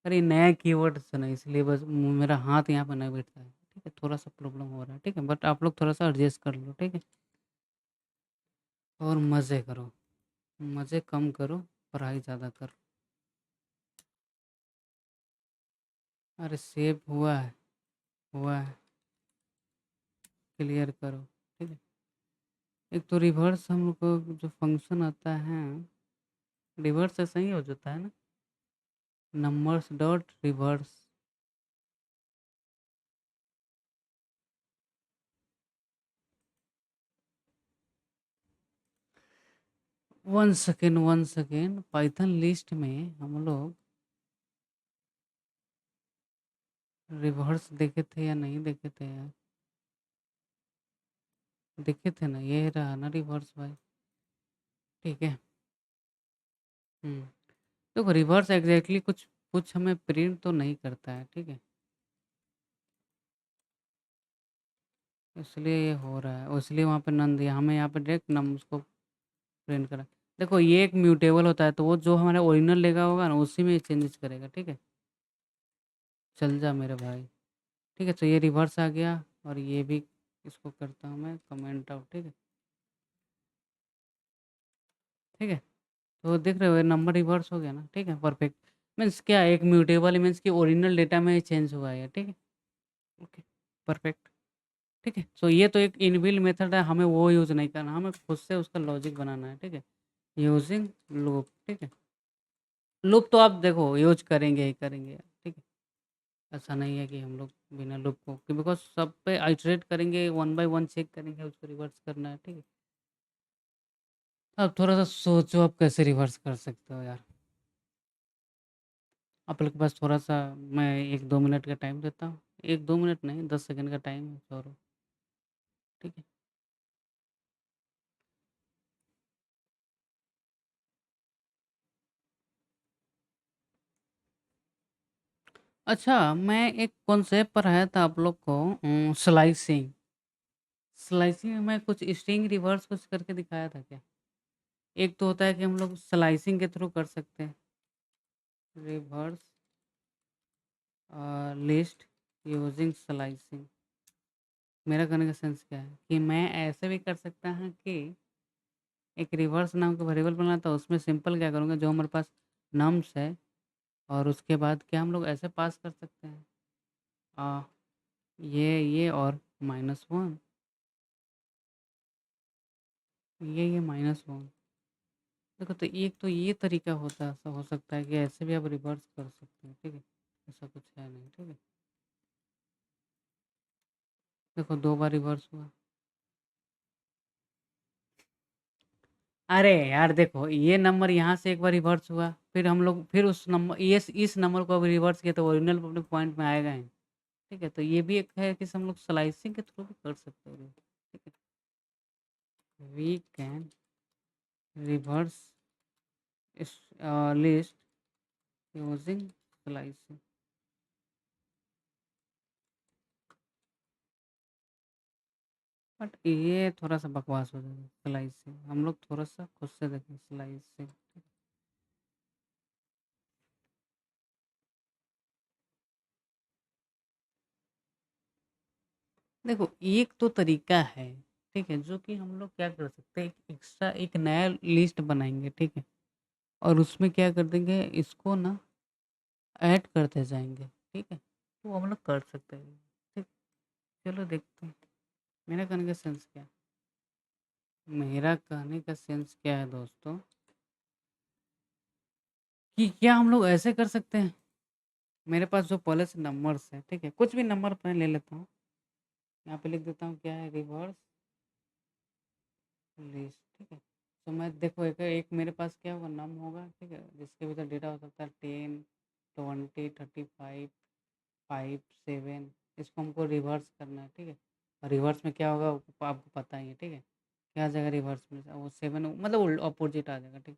अरे नया कीवर्ड सुना इसलिए बस मेरा हाथ यहाँ पर नहीं बैठता है, ठीक है? थोड़ा सा प्रॉब्लम हो रहा है, ठीक है? बट आप लोग थोड़ा सा एडजस्ट कर लो, ठीक है? और मज़े करो, मज़े कम करो, पढ़ाई ज़्यादा करो। अरे सेव हुआ है, क्लियर करो, ठीक है? एक तो रिवर्स हम लोग को जो फंक्शन आता है, रिवर्स ऐसा ही हो जाता है ना, numbers dot reverse. 1 second Python list में हम लोग रिवर्स देखे थे या नहीं देखे थे यार? देखे थे ना, ये रहा ना रिवर्स भाई, ठीक है? हम्म, देखो रिवर्स एग्जैक्टली कुछ कुछ हमें प्रिंट तो नहीं करता है, ठीक है? इसलिए ये हो रहा है, इसलिए वहाँ पे नन दिया हमें, यहाँ पे डायरेक्ट नम उसको प्रिंट करा। देखो ये एक म्यूटेबल होता है, तो वो जो हमारा ओरिजिनल लेगा होगा ना उसी में चेंजेस करेगा, ठीक है? चल जा मेरे भाई, ठीक है? तो ये रिवर्स आ गया, और ये भी इसको करता हूँ मैं कमेंट आउट, ठीक है? ठीक है, तो देख रहे हो ये नंबर रिवर्स हो गया ना, ठीक है? परफेक्ट। मीन्स क्या, एक म्यूटेबल मीन्स कि ओरिजिनल डेटा में चेंज हुआ है, ठीक है? ओके, परफेक्ट, ठीक है? सो ये तो एक इनबिल्ट मेथड है, हमें वो यूज़ नहीं करना, हमें खुद से उसका लॉजिक बनाना है, ठीक है? यूजिंग लूप, ठीक है? लूप तो आप देखो यूज करेंगे ही करेंगे, ठीक है? ऐसा नहीं है कि हम लोग बिना लूप को, बिकॉज सब पे आइटरेट करेंगे, वन बाय वन चेक करेंगे, उसको रिवर्स करना है, ठीक है? अब थोड़ा सा सोचो आप कैसे रिवर्स कर सकते हो यार। आप लोग के पास थोड़ा सा, मैं 1-2 मिनट का टाइम देता हूँ, 1-2 मिनट नहीं, 10 सेकंड का टाइम है, छोड़ो, ठीक है? अच्छा, मैं एक कॉन्सेप्ट पढ़ाया था आप लोग को, स्लाइसिंग, स्लाइसिंग में मैं कुछ स्ट्रिंग रिवर्स कुछ करके दिखाया था क्या? एक तो होता है कि हम लोग स्लाइसिंग के थ्रू कर सकते हैं, रिवर्स लिस्ट यूजिंग स्लाइसिंग। मेरा कहने का सेंस क्या है कि मैं ऐसे भी कर सकता हूँ कि एक रिवर्स नाम का वेरिएबल बना था, उसमें सिंपल क्या करूँगा, जो हमारे पास नम्स है और उसके बाद क्या हम लोग ऐसे पास कर सकते हैं, आ, ये और -1, ये -1। देखो तो एक तो ये तरीका होता है, हो सकता है कि ऐसे भी आप रिवर्स कर सकते हैं, ठीक है? ऐसा कुछ है नहीं, ठीक है? देखो 2 बार रिवर्स हुआ। अरे यार देखो, ये नंबर यहाँ से एक बार रिवर्स हुआ, फिर हम लोग फिर उस नंबर ये इस नंबर को अभी रिवर्स किया तो ओरिजिनल अपने पॉइंट में आएगा ही, ठीक है? तो ये भी एक है कि हम लोग स्लाइसिंग के थ्रू भी कर सकते हैं, ठीक है? वी कैन रिवर्स इस लिस्ट यूजिंग स्लाइसिंग। बट ये थोड़ा-सा बकवास हो जाएगा स्लाइसिंग, हम लोग थोड़ा-सा खुद से देखें स्लाइसिंग। देखो एक तो तरीका है, ठीक है? जो कि हम लोग क्या कर सकते हैं, एक एक्स्ट्रा एक नया लिस्ट बनाएँगे, ठीक है? और उसमें क्या कर देंगे, इसको ना ऐड करते जाएँगे, ठीक है? तो हम लोग कर सकते हैं, ठीक? चलो देखते हैं। मेरा कहने का सेंस क्या है? मेरा कहने का सेंस क्या है दोस्तों, कि क्या हम लोग ऐसे कर सकते हैं, मेरे पास जो पहले से नंबर्स हैं, ठीक है? कुछ भी नंबर मैं ले लेता हूँ, यहाँ पे लिख देता हूँ क्या है, रिवर्स लिस्ट, ठीक है? तो मैं देखो एक एक मेरे पास क्या होगा, नम होगा, ठीक है? जिसके भीतर डेटा हो सकता है 10, 20, 35, 5, 7। इसको हमको रिवर्स करना है, ठीक है? और रिवर्स में क्या होगा वो आपको पता ही है, ठीक है? क्या आ जाएगा रिवर्स में, वो 7 मतलब अपोजिट आ जाएगा, ठीक?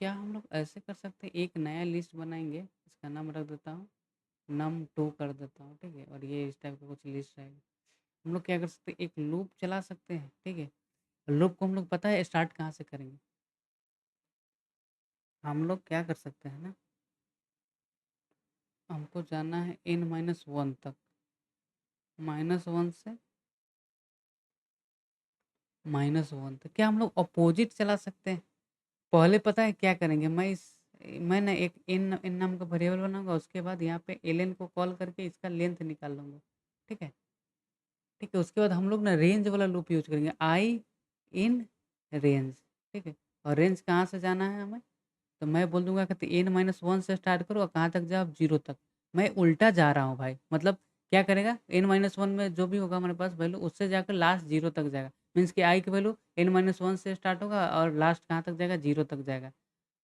क्या हम लोग ऐसे कर सकते हैं, एक नया लिस्ट बनाएंगे, इसका नाम रख देता हूँ num2 कर देता हूँ, ठीक है? और ये इस टाइप का कुछ लिस्ट रहेगा। हम लोग क्या कर सकते हैं, एक लूप चला सकते हैं, ठीक है? लूप को हम लोग पता है स्टार्ट कहाँ से करेंगे, हम लोग क्या कर सकते हैं ना, हमको जाना है n-1 तक, -1 से -1 तक। क्या हम लोग अपोजिट चला सकते हैं? पहले पता है क्या करेंगे, मैं ना एक इन नाम का वेरिएबल बनाऊँगा, उसके बाद यहाँ पे एलएन को कॉल करके इसका लेंथ निकाल लूँगा, ठीक है? ठीक है, उसके बाद हम लोग ना रेंज वाला लूप यूज़ करेंगे, आई इन रेंज, ठीक है? और रेंज कहाँ से जाना है हमें? तो मैं बोल दूँगा कि n-1 से स्टार्ट करो और कहाँ तक जाओ, 0 तक। मैं उल्टा जा रहा हूँ भाई, मतलब क्या करेगा, n-1 में जो भी होगा हमारे पास वैल्यू, उससे जाकर लास्ट 0 तक जाएगा। मीन्स कि i की वैल्यू n-1 से स्टार्ट होगा और लास्ट कहाँ तक जाएगा, 0 तक जाएगा।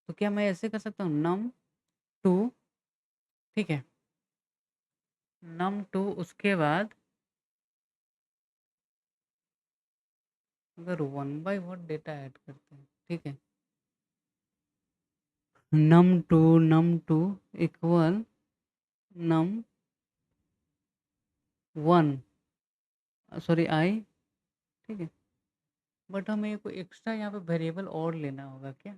तो क्या मैं ऐसे कर सकता हूँ, num2, ठीक है? num2 उसके बाद अगर 1 बाय 1 डेटा ऐड करते हैं, ठीक है? num2 equal num1 sorry i, ठीक है? बट हमें कोई एक्स्ट्रा यहाँ पे वेरिएबल और लेना होगा क्या?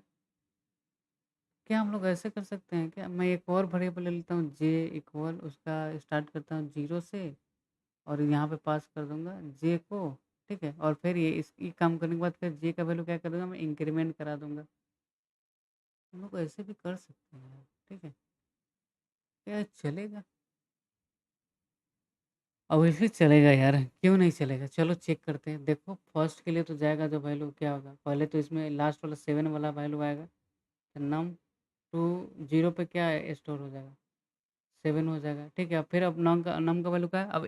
क्या हम लोग ऐसे कर सकते हैं क्या? मैं एक और वेरिएबल ले लेता हूँ जे इक्वल, उसका स्टार्ट करता हूँ 0 से और यहाँ पे पास कर दूँगा जे को, ठीक है? और फिर ये काम करने के बाद फिर जे का वैल्यू क्या कर दूँगा, मैं इंक्रीमेंट करा दूँगा। हम लोग ऐसे भी कर सकते हैं, ठीक है? क्या ये चलेगा? ऑब्वियसली चलेगा यार, क्यों नहीं चलेगा? चलो चेक करते हैं। देखो फर्स्ट के लिए तो जाएगा जो वैल्यू क्या होगा? पहले तो इसमें लास्ट वाला 7 वाला वैल्यू आएगा। num2 0 पे क्या स्टोर हो जाएगा? 7 हो जाएगा, ठीक है? फिर अब नम का वैल्यू क्या है? अब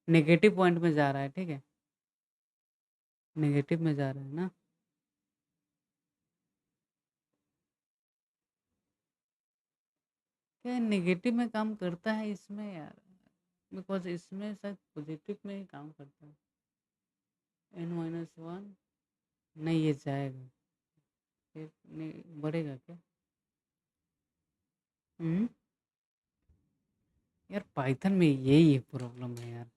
नेगेटिव पॉइंट में जा रहा है, ठीक है? नेगेटिव में जा रहा है ना? क्या नेगेटिव में काम करता है इसमें यार? बिकॉज़ इसमें शायद पॉजिटिव में ही काम करता है। n-1 नहीं ये जाएगा, फिर नहीं बढ़ेगा क्या? हुँ? यार पाइथन में यही प्रॉब्लम है यार।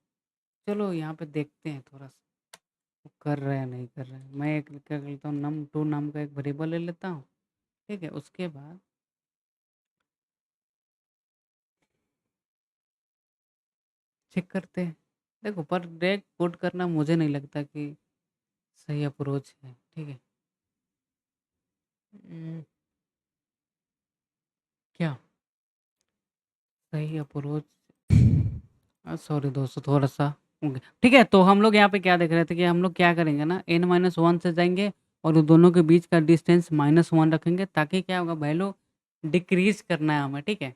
चलो यहाँ पे देखते हैं थोड़ा-सा। वो कर रहा है या नहीं कर रहा है। मैं एक क्या करता हूँ, num2 नाम का एक वेरिएबल ले लेता हूँ, ठीक है? उसके बाद चेक करते हैं। देखो, पर डायरेक्ट कोड करना मुझे नहीं लगता कि सही अप्रोच है, ठीक है? क्या सही अप्रोच? सॉरी दोस्तों, थोड़ा-सा ओके, ठीक है। तो हम लोग यहाँ पे क्या देख रहे थे कि हम लोग क्या करेंगे ना, n-1 से जाएँगे और उन दोनों के बीच का डिस्टेंस -1 रखेंगे, ताकि क्या होगा, वैल्यू डिक्रीज़ करना है हमें, ठीक है?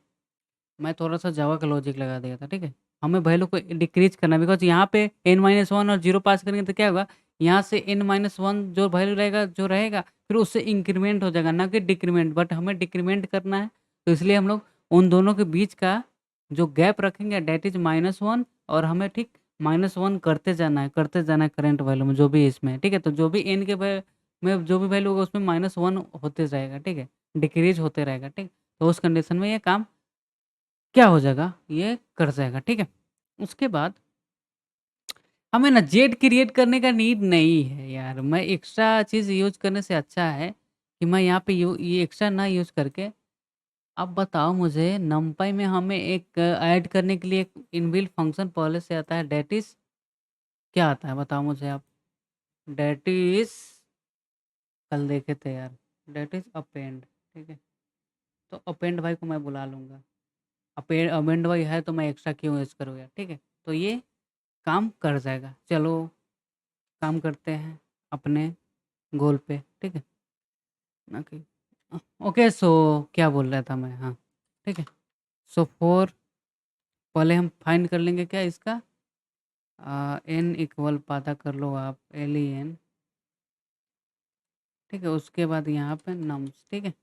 मैं थोड़ा-सा जावा का लॉजिक लगा दिया था, ठीक है? हमें वैल्यू को डिक्रीज़ करना है, बिकॉज़ यहाँ पे n-1 और 0 पास करेंगे तो क्या होगा, यहाँ से n-1 जो वैल्यू रहेगा, फिर उससे इंक्रीमेंट हो जाएगा, ना कि डिक्रीमेंट। बट हमें डिक्रीमेंट करना है, तो इसलिए हम लोग उन दोनों के बीच का जो गैप रखेंगे दैट इज़ -1, और हमें ठीक -1 करते जाना है करंट वैल्यू में जो भी है इसमें, ठीक है? तो जो भी n के में जो भी वैल्यू होगा उसमें -1 होते जाएगा, ठीक है? डिक्रीज़ होते रहेगा, ठीक? तो उस कंडीशन में ये काम क्या हो जाएगा, ये कर जाएगा, ठीक है? उसके बाद हमें ना जेड क्रिएट करने का नीड नहीं है यार। मैं एक्स्ट्रा चीज़ यूज़ करने से अच्छा है कि मैं यहाँ पे ये एक्स्ट्रा ना यूज़ करके, अब बताओ मुझे, नमपाई में हमें एक ऐड करने के लिए एक इनबिल्ट फंक्शन पहले से आता है, दैट इज़ क्या आता है बताओ मुझे आप? दैट इज़ कल देखे थे यार, दैट इज़ अपेंड, ठीक है? तो अपेंड भाई को मैं बुला लूँगा। अपेंड भाई है तो मैं एक्स्ट्रा क्यों यूज़ करूँ यार, ठीक है? तो ये काम कर जाएगा। चलो काम करते हैं अपने गोल पे, ठीक है? ना कि ओके, सो क्या बोल रहा था मैं? हाँ, ठीक है। सो फॉर पहले हम फाइंड कर लेंगे क्या इसका, एन इक्वल पता कर लो आप, LEN, ठीक है? उसके बाद यहाँ पे नम्स, ठीक है?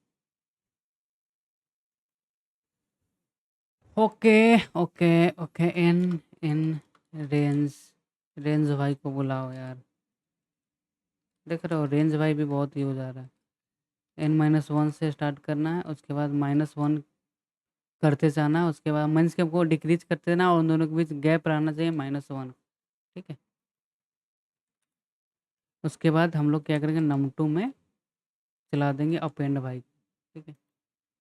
Okay, okay, okay, N N range range भाई को बुलाओ यार। देख रहे हो, रेंज भाई भी बहुत यूज आ रहा है। n-1 से स्टार्ट करना है, उसके बाद -1 करते जाना है, उसके बाद मीन्स के हमको डिक्रीज करते जाना और उन दोनों के बीच गैप रहना चाहिए -1, ठीक है? उसके बाद हम लोग क्या करेंगे, num2 में चला देंगे अपेंड भाई को, ठीक है?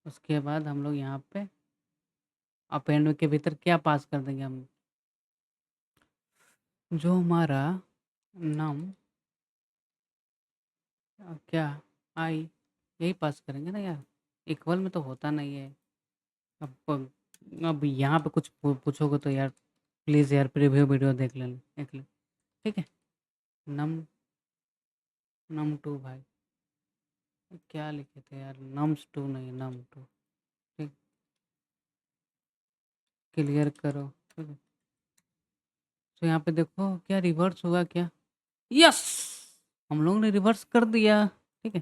उसके बाद हम लोग यहाँ पे अपेंड के भीतर क्या पास कर देंगे हम, जो हमारा नम क्या आई, यही पास करेंगे ना यार, इक्वल में तो होता नहीं है। अब यहाँ पे कुछ पूछोगे तो यार प्लीज़ यार प्रीव्यू वीडियो देख ले, ठीक है? नम num2 भाई, क्या लिखे थे यार, nums2 नहीं num2, ठीक? क्लियर करो, ठीक है? तो यहाँ पे देखो क्या रिवर्स हुआ क्या, यस, हम लोग ने रिवर्स कर दिया, ठीक है?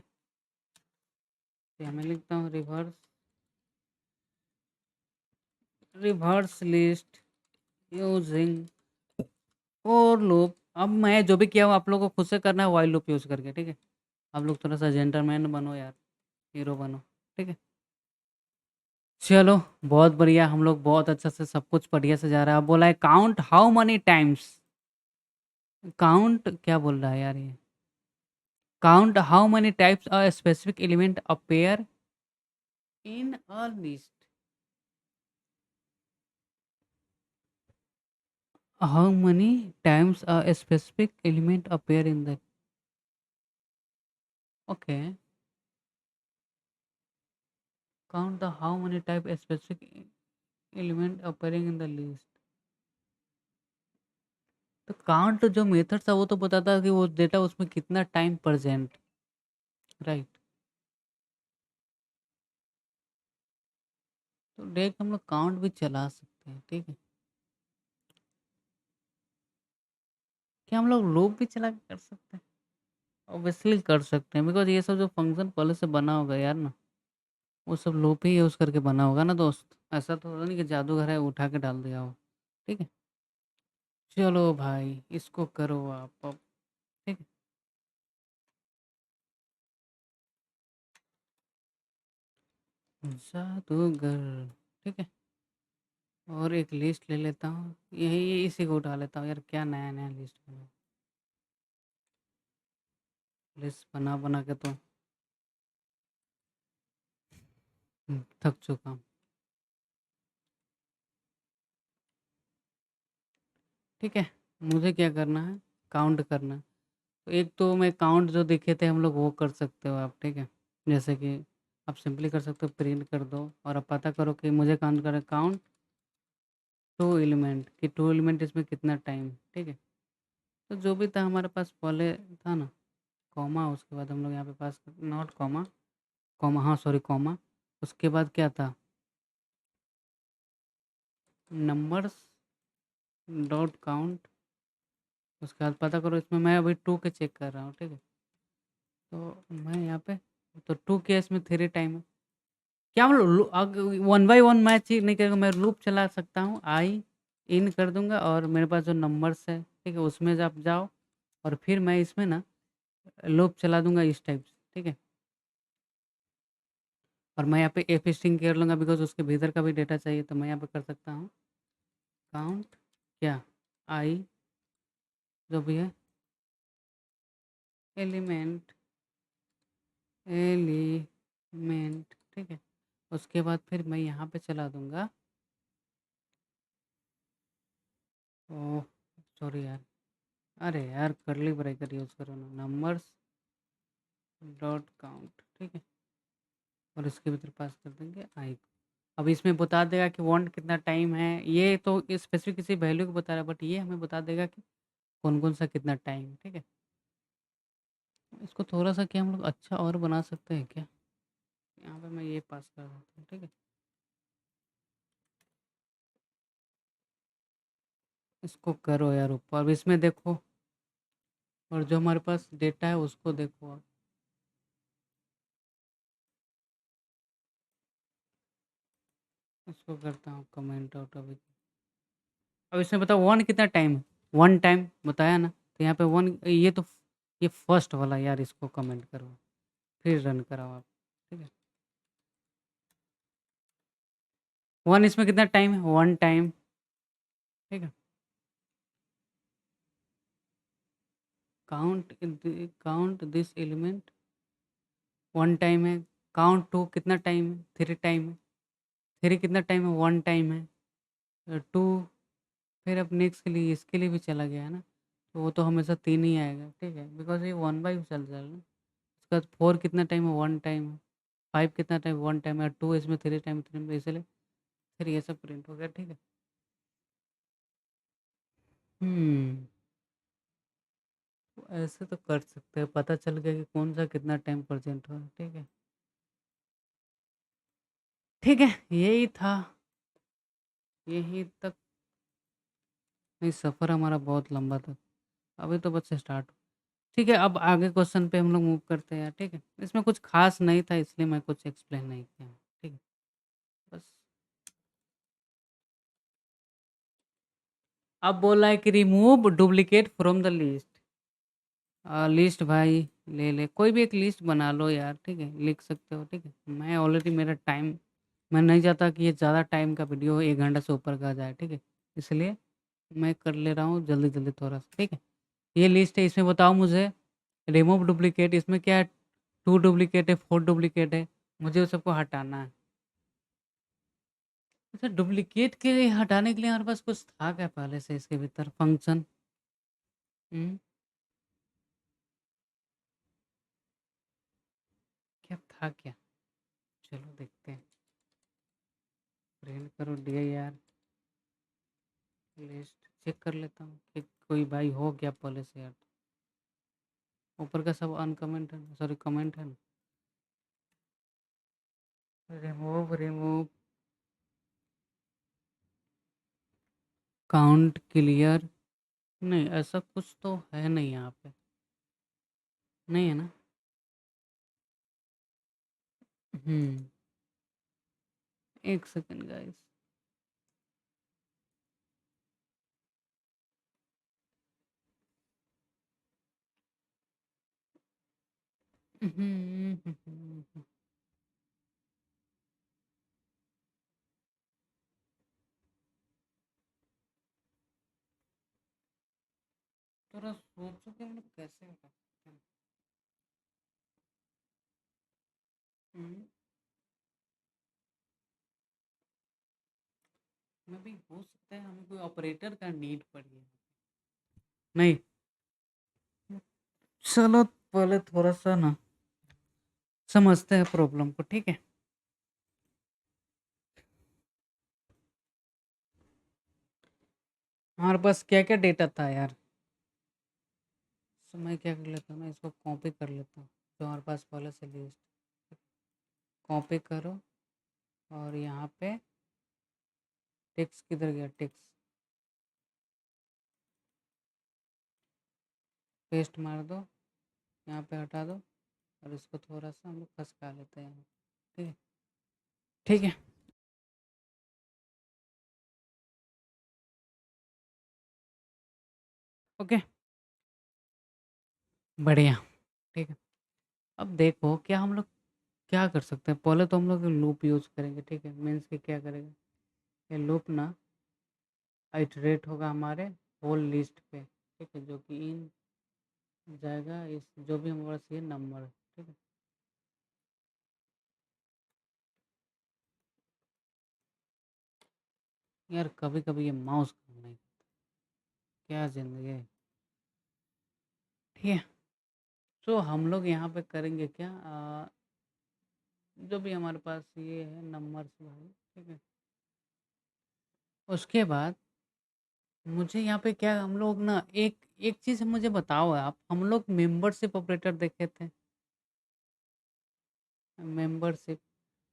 तो यहाँ मैं लिखता हूँ रिवर्स, रिवर्स लिस्ट यूजिंग और लूप। अब मैं जो भी किया हूँ आप लोगों को खुद से करना है व्हाइल लूप यूज़ करके, ठीक है? आप लोग थोड़ा सा जेंटलमैन बनो यार, हीरो बनो, ठीक है? चलो बहुत बढ़िया, हम लोग बहुत अच्छा से सब कुछ बढ़िया से जा रहा है। अब बोला है count how many times, count क्या बोल रहा है यार ये, count how many types a specific element appear in a list, how many times a specific element appear in the, okay, count the how many type a specific element appearing in the list। तो count जो method था वो तो बताता है कि वो data उसमें कितना टाइम प्रेजेंट, राइट? तो डायरेक्ट हम लोग काउंट भी चला सकते हैं, ठीक है? क्या हम लोग लूप भी चला के कर सकते हैं? ऑब्वियसली कर सकते हैं, बिकॉज ये सब जो फंक्शन पहले से बना होगा यार ना, वो सब लूप ही यूज़ करके बना होगा ना दोस्त। ऐसा तो होगा नहीं कि जादूगर है उठा के डाल दिया हो, ठीक है? चलो भाई इसको करो आप अब, ठीक है? जादूगर, ठीक है? और एक लिस्ट ले लेता हूँ, यही इसी को उठा लेता हूँ यार, क्या नया नया लिस्ट बना। लिस्ट बना बना के तो थक चुका हूँ। ठीक है, मुझे क्या करना है, काउंट करना है। तो एक तो मैं काउंट जो दिखे थे हम लोग वो कर सकते हो आप, ठीक है। जैसे कि आप सिंपली कर सकते हो, प्रिंट कर दो और आप पता करो कि मुझे काउंट करें, काउंट टू एलिमेंट कि टू एलिमेंट इसमें कितना टाइम, ठीक है। तो जो भी था हमारे पास पहले था ना, कॉमा, उसके बाद हम लोग यहाँ पे पास नॉट कॉमा, कॉमा, हाँ सॉरी कॉमा, उसके बाद क्या था, नंबर्स डॉट काउंट, उसके बाद पता करो इसमें, मैं अभी टू के चेक कर रहा हूँ, ठीक है। तो मैं यहाँ पे, तो टू के इसमें थ्री टाइम है। क्या हम वन बाई वन मैच ही नहीं करेगा, मैं लूप चला सकता हूँ, आई इन कर दूंगा और मेरे पास जो नंबर्स है, ठीक है, उसमें से आप जाओ और फिर मैं इसमें ना लूप चला दूंगा इस टाइप से, ठीक है। और मैं यहाँ पे एफ स्ट्रिंग कर लूँगा बिकॉज उसके भीतर का भी डेटा चाहिए, तो मैं यहाँ पे कर सकता हूँ काउंट क्या, आई जो भी है, एलिमेंट, एलिमेंट, ठीक है। उसके बाद फिर मैं यहाँ पे चला दूंगा, ओह सॉरी यार, अरे यार करली ब्रेकर यूज़ करो ना, नंबर्स डॉट काउंट, ठीक है। और इसके भीतर पास कर देंगे आई को। अब इसमें बता देगा कि वांट कितना टाइम है, ये तो स्पेसिफिक किसी वैल्यू को बता रहा है, बट ये हमें बता देगा कि कौन कौन सा कितना टाइम, ठीक है। इसको थोड़ा सा क्या हम लोग अच्छा और बना सकते हैं क्या, यहाँ पे मैं ये पास कर देता हूँ, ठीक है। इसको करो यार ऊपर, अब इसमें देखो, और जो हमारे पास डेटा है उसको देखो आप। इसको करता हूँ कमेंट आउट अभी। अब इसमें बताओ वन कितना टाइम है, वन टाइम बताया ना, तो यहाँ पे वन, ये तो ये फर्स्ट वाला यार, इसको कमेंट करो फिर रन कराओ आप, ठीक है। वन इसमें कितना टाइम है, वन टाइम, ठीक है। Count, count this element, one time है। काउंट टू कितना टाइम है, थ्री टाइम है। थ्री कितना टाइम है, वन टाइम है। टू, फिर अब नेक्स्ट के लिए, इसके लिए भी चला गया है ना, तो वो तो हमेशा तीन ही आएगा, ठीक है, बिकॉज ये वन बाई चल जाएगा ना। उसके बाद फोर कितना टाइम है, वन टाइम है। फाइव कितना टाइम, वन टाइम है। टू इसमें थ्री टाइम, थ्री में, इसलिए फिर ये सब प्रिंट हो गया, ठीक है। हम्म, ऐसे तो कर सकते हैं, पता चल गया कि कौन सा कितना टाइम प्रेजेंट हो, ठीक है। ठीक है, यही था, यही तक। नहीं, सफ़र हमारा बहुत लंबा था, अभी तो बस स्टार्ट। ठीक है, अब आगे क्वेश्चन पे हम लोग मूव करते हैं यार, ठीक है। इसमें कुछ खास नहीं था इसलिए मैं कुछ एक्सप्लेन नहीं किया, ठीक है। बस अब बोला है कि remove duplicate from the list. List भाई, ले ले कोई भी एक लिस्ट बना लो यार, ठीक है, लिख सकते हो, ठीक है। मैं ऑलरेडी मेरा टाइम, मैं नहीं चाहता कि ये ज़्यादा टाइम का वीडियो 1 घंटा से ऊपर का जाए, ठीक है। इसलिए मैं कर ले रहा हूँ जल्दी जल्दी थोड़ा सा, ठीक है। ये लिस्ट है, इसमें बताओ मुझे, रिमूव डुप्लीकेट, इसमें क्या है, टू डुप्लीकेट है, फोर डुप्लीकेट है, मुझे उस सबको हटाना है। अच्छा, डुप्लीकेट के लिए हटाने के लिए हमारे पास कुछ था क्या पहले से इसके भीतर फंक्शन? हम्म, क्या था क्या, चलो देखते हैं, प्रिंट करो दिया यार, लिस्ट चेक कर लेता हूँ कि कोई भाई हो क्या पहले से यार। ऊपर का सब अनकमेंट है, सॉरी कमेंट है ना। रिमूव, रिमूव, काउंट क्लियर, नहीं ऐसा कुछ तो है नहीं यहाँ पे, नहीं है ना। हम्म, एक सेकंड गाइस। थोड़ा सोचो कि हम लोग कैसे कर सकते हैं। में भी हो सकता है हमें कोई ऑपरेटर का नीड पड़ी है। नहीं, चलो पहले थोड़ा सा ना समझते हैं प्रॉब्लम को, ठीक है? हमारे पास क्या-क्या डेटा था यार? तो मैं क्या कर लेता हूँ ना, इसको कॉपी कर लेता हूँ, जो हमारे पास पहले से लिस्ट। कॉपी करो और यहाँ पे टेक्स्ट किधर गया? टेक्स्ट पेस्ट मार दो, यहाँ पे हटा दो और इसको थोड़ा सा हम लोग खसका लेते हैं यहाँ, ठीक है? ठीक है, ओके, बढ़िया, ठीक है। अब देखो क्या हम लोग क्या कर सकते हैं? पहले तो हम लोग लूप यूज़ करेंगे, ठीक है? मीन्स कि क्या करेंगे? ये लूप ना आइटरेट होगा हमारे होल लिस्ट पे, ठीक है? जो कि इन जाएगा इस जो भी हमारे पास ये नंबर है, ठीक है? यार कभी-कभी ये माउस काम नहीं, क्या ज़िंदगी है, ठीक है? तो हम लोग यहाँ पे करेंगे क्या, जो भी हमारे पास ये है नंबर्स वाले, ठीक है? उसके बाद मुझे यहाँ पे क्या हम लोग ना एक एक चीज़ मुझे बताओ आप, हम लोग मेंबरशिप ऑपरेटर देखे थे, मेंबरशिप,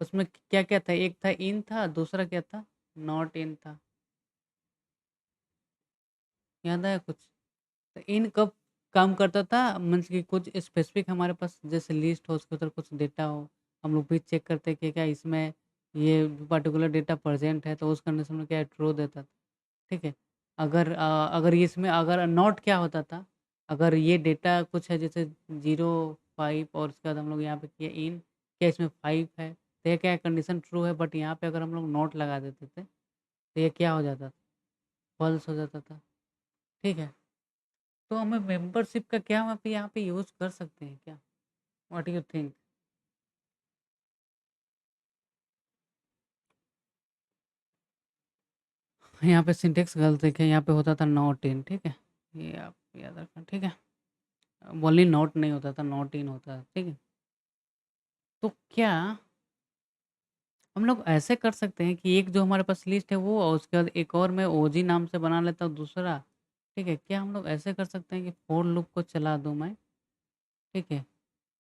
उसमें क्या-क्या था? एक था इन था, दूसरा क्या था? नॉट इन था, याद आया कुछ? तो इन कब काम करता था? मीन्स कि कुछ स्पेसिफिक हमारे पास जैसे लिस्ट हो, उसके अंदर कुछ डेटा हो, हम लोग भी चेक करते हैं कि क्या इसमें ये पर्टिकुलर डेटा प्रेज़ेंट है, तो उस कंडीशन में क्या है ट्रू देता था, ठीक है? अगर ये इसमें अगर नॉट क्या होता था, अगर ये डेटा कुछ है जैसे 0, 5 और उसके बाद हम लोग यहाँ पे किया इन, क्या इसमें 5 है? तो ये क्या है कंडीशन ट्रू है, बट यहाँ पे अगर हम लोग नॉट लगा देते थे, तो ये क्या हो जाता था? फ़ॉल्स हो जाता था, ठीक है? तो हमें मेंबरशिप का क्या हम आप यहाँ पे यूज़ कर सकते हैं क्या? What you think? यहाँ पे सिंटेक्स गलत देखें, यहाँ पे होता था नॉट इन, ठीक है? ये आप याद रखना, ठीक है? ओनली नॉट नहीं होता था, नॉट इन होता है, ठीक है? तो क्या हम लोग ऐसे कर सकते हैं कि एक जो हमारे पास लिस्ट है वो और उसके बाद एक और मैं ओजी नाम से बना लेता हूँ दूसरा, ठीक है? क्या हम लोग ऐसे कर सकते हैं कि फॉर लूप को चला दूँ मैं, ठीक है?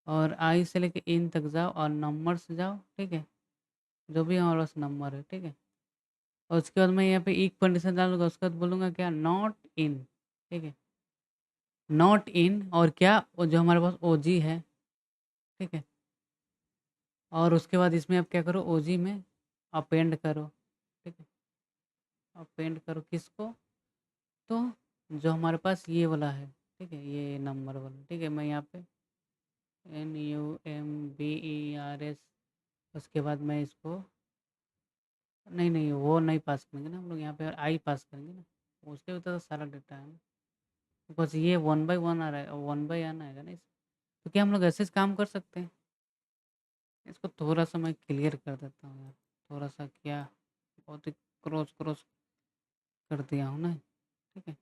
और आई से लेके इन तक जाओ और नंबर से जाओ, ठीक है? जो भी हमारे पास नंबर है, ठीक है? और उसके बाद मैं यहाँ पे एक कंडीशन डालूँगा, उसके बाद बोलूँगा क्या नॉट इन, ठीक है? नॉट इन और क्या वो जो हमारे पास ओजी है, ठीक है? और उसके बाद इसमें आप क्या करो ओजी में अपेंड करो, ठीक है? अपेंड करो किसको? तो जो हमारे पास ये वाला है, ठीक है? ये नंबर वाला, ठीक है? मैं यहाँ पे NUMBERS उसके बाद मैं इसको नहीं, नहीं वो नहीं पास करेंगे ना हम लोग यहाँ पे आई पास करेंगे ना, उसके भीतर तो सारा डेटा है ना। बस ये 1 बाय 1 आ रहा है, 1 बाय n आएगा ना इस तो क्या हम लोग ऐसे काम कर सकते हैं? इसको थोड़ा-सा मैं क्लियर कर देता हूँ यार, थोड़ा-सा क्या बहुत ही क्रॉस क्रॉस कर दिया हूँ ना, ठीक है?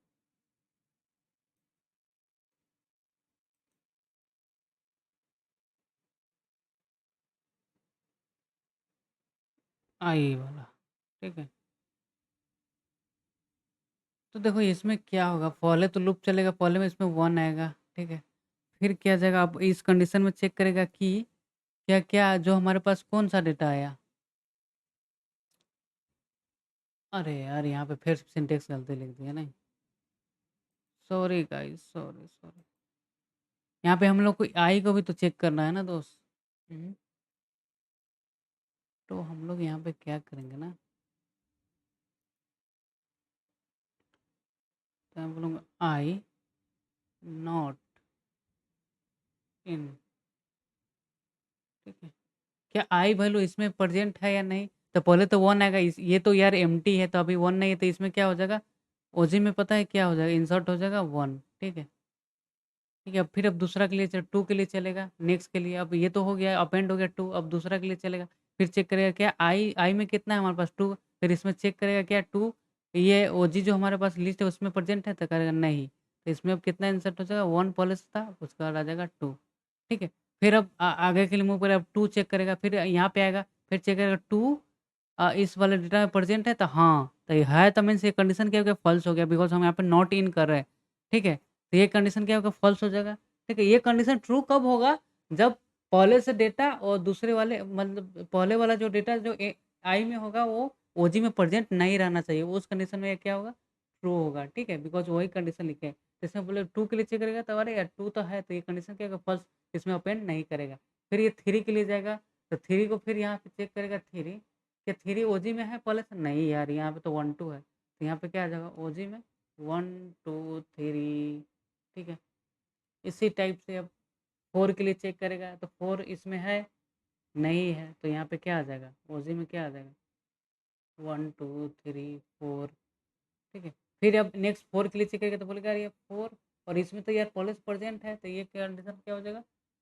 आई वाला, ठीक है? तो देखो इसमें क्या होगा, पहले तो लूप चलेगा, पहले में इसमें 1 आएगा, ठीक है? फिर क्या जाएगा अब इस कंडीशन में चेक करेगा कि क्या-क्या जो हमारे पास कौन-सा डेटा आया? अरे यार! यहाँ पे फिर सिंटैक्स गलती लिख दी है नहीं? Sorry guys, sorry, sorry. यहाँ पे हम लोग को आई को भी तो चेक करना है ना दोस्त। हुँ, तो हम लोग यहाँ पे क्या करेंगे ना, तो मैं बोलूँगा आई नॉट इन, ठीक है? क्या आई वैल्यू इसमें प्रेज़ेंट है या नहीं? तो पहले तो 1 आएगा, इस ये तो यार एम्प्टी है, तो अभी 1 नहीं है, तो इसमें क्या हो जाएगा? ओजी में पता है क्या हो जाएगा? इंसर्ट हो जाएगा 1, ठीक है? ठीक है, फिर अब दूसरा के लिए 2 के लिए चलेगा, नेक्स्ट के लिए अब ये तो हो गया अपेंड हो गया 2 अब दूसरा के लिए चलेगा। फिर चेक करेगा क्या आई आई में कितना है हमारे पास 2 फिर इसमें चेक करेगा क्या 2 ये ओजी जो हमारे पास लिस्ट है उसमें प्रेज़ेंट है? तो करेगा नहीं। तो इसमें अब कितना इंसर्ट हो जाएगा 1 पॉलिश था उसके बाद आ जाएगा 2 ठीक है? फिर अब आगे के लिए मूव करेगा अब 2 चेक करेगा फिर यहाँ पे आएगा फिर चेक करेगा 2 इस वाले डेटा में प्रेज़ेंट है? तो हाँ, तो ये है तो मीन्स ये कंडीशन क्या हो गया फ़ॉल्स हो गया बिकॉज़ हम यहाँ पे नॉट इन कर रहे हैं, ठीक है? तो ये कंडीशन क्या होगा फ़ॉल्स हो जाएगा, ठीक है? ये कंडीशन ट्रू कब होगा जब पहले से डेटा और दूसरे वाले मतलब पहले वाला जो डेटा जो आई में होगा वो ओजी में प्रेज़ेंट नहीं रहना चाहिए, उस कंडीशन में ये क्या होगा ट्रू होगा, ठीक है? बिकॉज़ वही कंडीशन लिखे है। तो इसमें बोले 2 के लिए चेक करेगा तो अरे यार 2 तो है तो ये कंडीशन क्या होगा फ़ॉल्स इसमें अपेंड नहीं करेगा। फिर ये 3 के लिए जाएगा तो 3 को फिर यहाँ पे चेक करेगा 3 क्या 3 ओजी में है पहले से? नहीं यार यहाँ पे तो 1 2 है। तो यहाँ पे क्या आ जाएगा ओजी में 1 2 3 ठीक है? इसी टाइप से अब 4 के लिए चेक करेगा तो 4 इसमें है? नहीं है। तो यहाँ पे क्या आ जाएगा? ओजी में क्या आ जाएगा? 1 2 3 4 ठीक है? फिर अब नेक्स्ट 4 के लिए चेक करेगा तो बोलेगा यार ये 4 और इसमें तो यार पहले से प्रेज़ेंट है तो ये कंडीशन क्या हो जाएगा?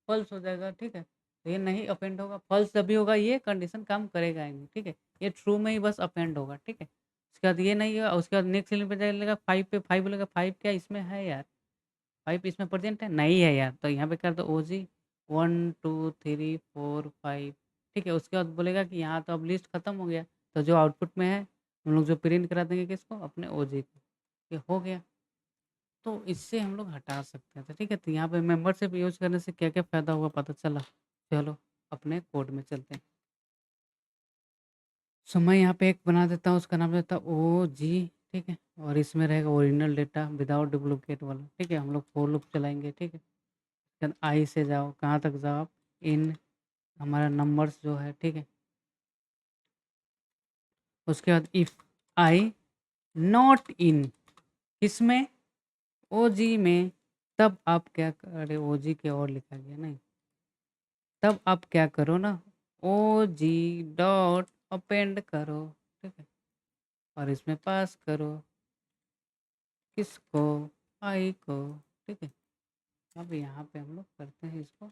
फ़ॉल्स हो जाएगा, ठीक है? तो ये नहीं अपेंड होगा, फ़ॉल्स जब भी होगा ये कंडीशन काम करेगा ही नहीं, ठीक है? ये ट्रू में ही बस अपेंड होगा, ठीक है? उसके बाद ये नहीं होगा उसके बाद नेक्स्ट लाइन पे जाएगा 5 पे 5 बोलेगा 5 क्या इसमें है यार? 5 इसमें प्रेज़ेंट है? नहीं है यार, तो यहाँ पे कर दो ओजी 1 2 3 4 5 ठीक है? उसके बाद बोलेगा कि यहाँ तो अब लिस्ट खत्म हो गया, तो जो आउटपुट में है हम लोग जो प्रिंट करा देंगे किसको? अपने ओजी को। ये हो गया। तो इससे हम लोग हटा सकते हैं, तो ठीक है? तो यहाँ पे मेंबरशिप यूज़ करने से क्या-क्या फ़ायदा हुआ पता चला? चलो अपने कोड में चलते हैं। सो मैं यहाँ पे एक बना देता हूँ उसका नाम देता हूँ ओजी ठीक है? और इसमें रहेगा ओरिजिनल डेटा विदाउट डुप्लीकेट वाला, ठीक है? हम लोग फॉर लूप चलाएँगे, ठीक है? देन आई से जाओ, कहाँ तक जाओ आप? इन हमारा नंबर्स जो है, ठीक है? उसके बाद इफ आई नॉट इन किसमें? ओजी में, तब आप क्या अरे ओजी के और लिखा गया नहीं। तब आप क्या करो ना ओजी डॉट अपेंड करो, ठीक है? और इसमें पास करो किसको? आई को, ठीक है? अब यहाँ पे हम लोग करते हैं इसको,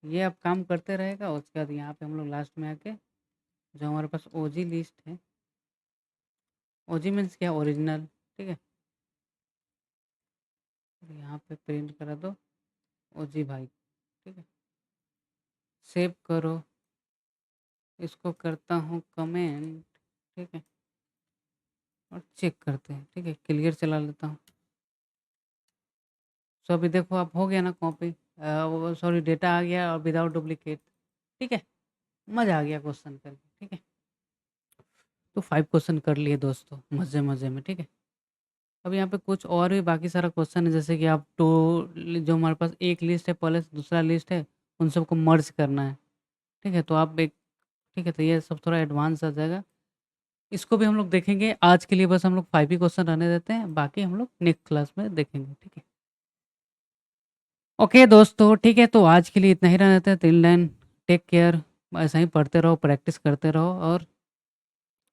ये अब काम करते रहेगा उसके बाद यहाँ पे हम लोग लास्ट में आके जो हमारे पास ओजी लिस्ट है, ओजी मीन्स क्या ओरिजिनल, ठीक है? और यहाँ पे प्रिंट करा दो ओजी भाई, ठीक है? सेव करो, इसको करता हूँ कमेंट, ठीक है? और चेक करते हैं, ठीक है? क्लियर चला लेता हूँ। सो अभी देखो अब हो गया ना कॉपी वो सॉरी डेटा आ गया और विदाउट डुप्लीकेट, ठीक है? मज़ा आ गया क्वेश्चन करके, ठीक है? तो 5 क्वेश्चन कर लिए दोस्तों मज़े-मज़े में, ठीक है? अब यहाँ पे कुछ और भी बाकी सारा क्वेश्चन है जैसे कि आप तो जो हमारे पास एक लिस्ट है पहले से दूसरा लिस्ट है, उन सबको मर्ज करना है, ठीक है? तो आप एक ठीक है, तो ये सब थोड़ा एडवांस आ जाएगा। इसको भी हम लोग देखेंगे, आज के लिए बस हम लोग 5 ही क्वेश्चन रहने देते हैं, बाकी हम लोग नेक्स्ट क्लास में देखेंगे, ठीक है? ओके दोस्तों, ठीक है, तो आज के लिए इतना ही रहने देते हैं, टिल देन टेक केयर, ऐसा ही पढ़ते रहो, प्रैक्टिस करते रहो और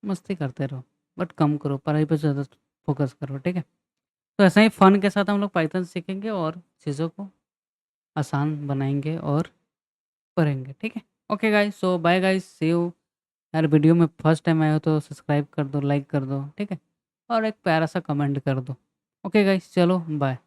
मस्ती करते रहो, बट कम करो, पढ़ाई पे ज़्यादा फ़ोकस करो, ठीक है? तो ऐसा ही फ़न के साथ हम लोग पाइथन सीखेंगे और चीज़ों को आसान बनाएँगे और पढ़ेंगे, ठीक है? Okay guys, so bye guys, see you. यार वीडियो में फर्स्ट टाइम आए हो तो सब्सक्राइब कर दो, लाइक कर दो, ठीक है? और एक प्यारा सा कमेंट कर दो। ओके गाइस, चलो बाय।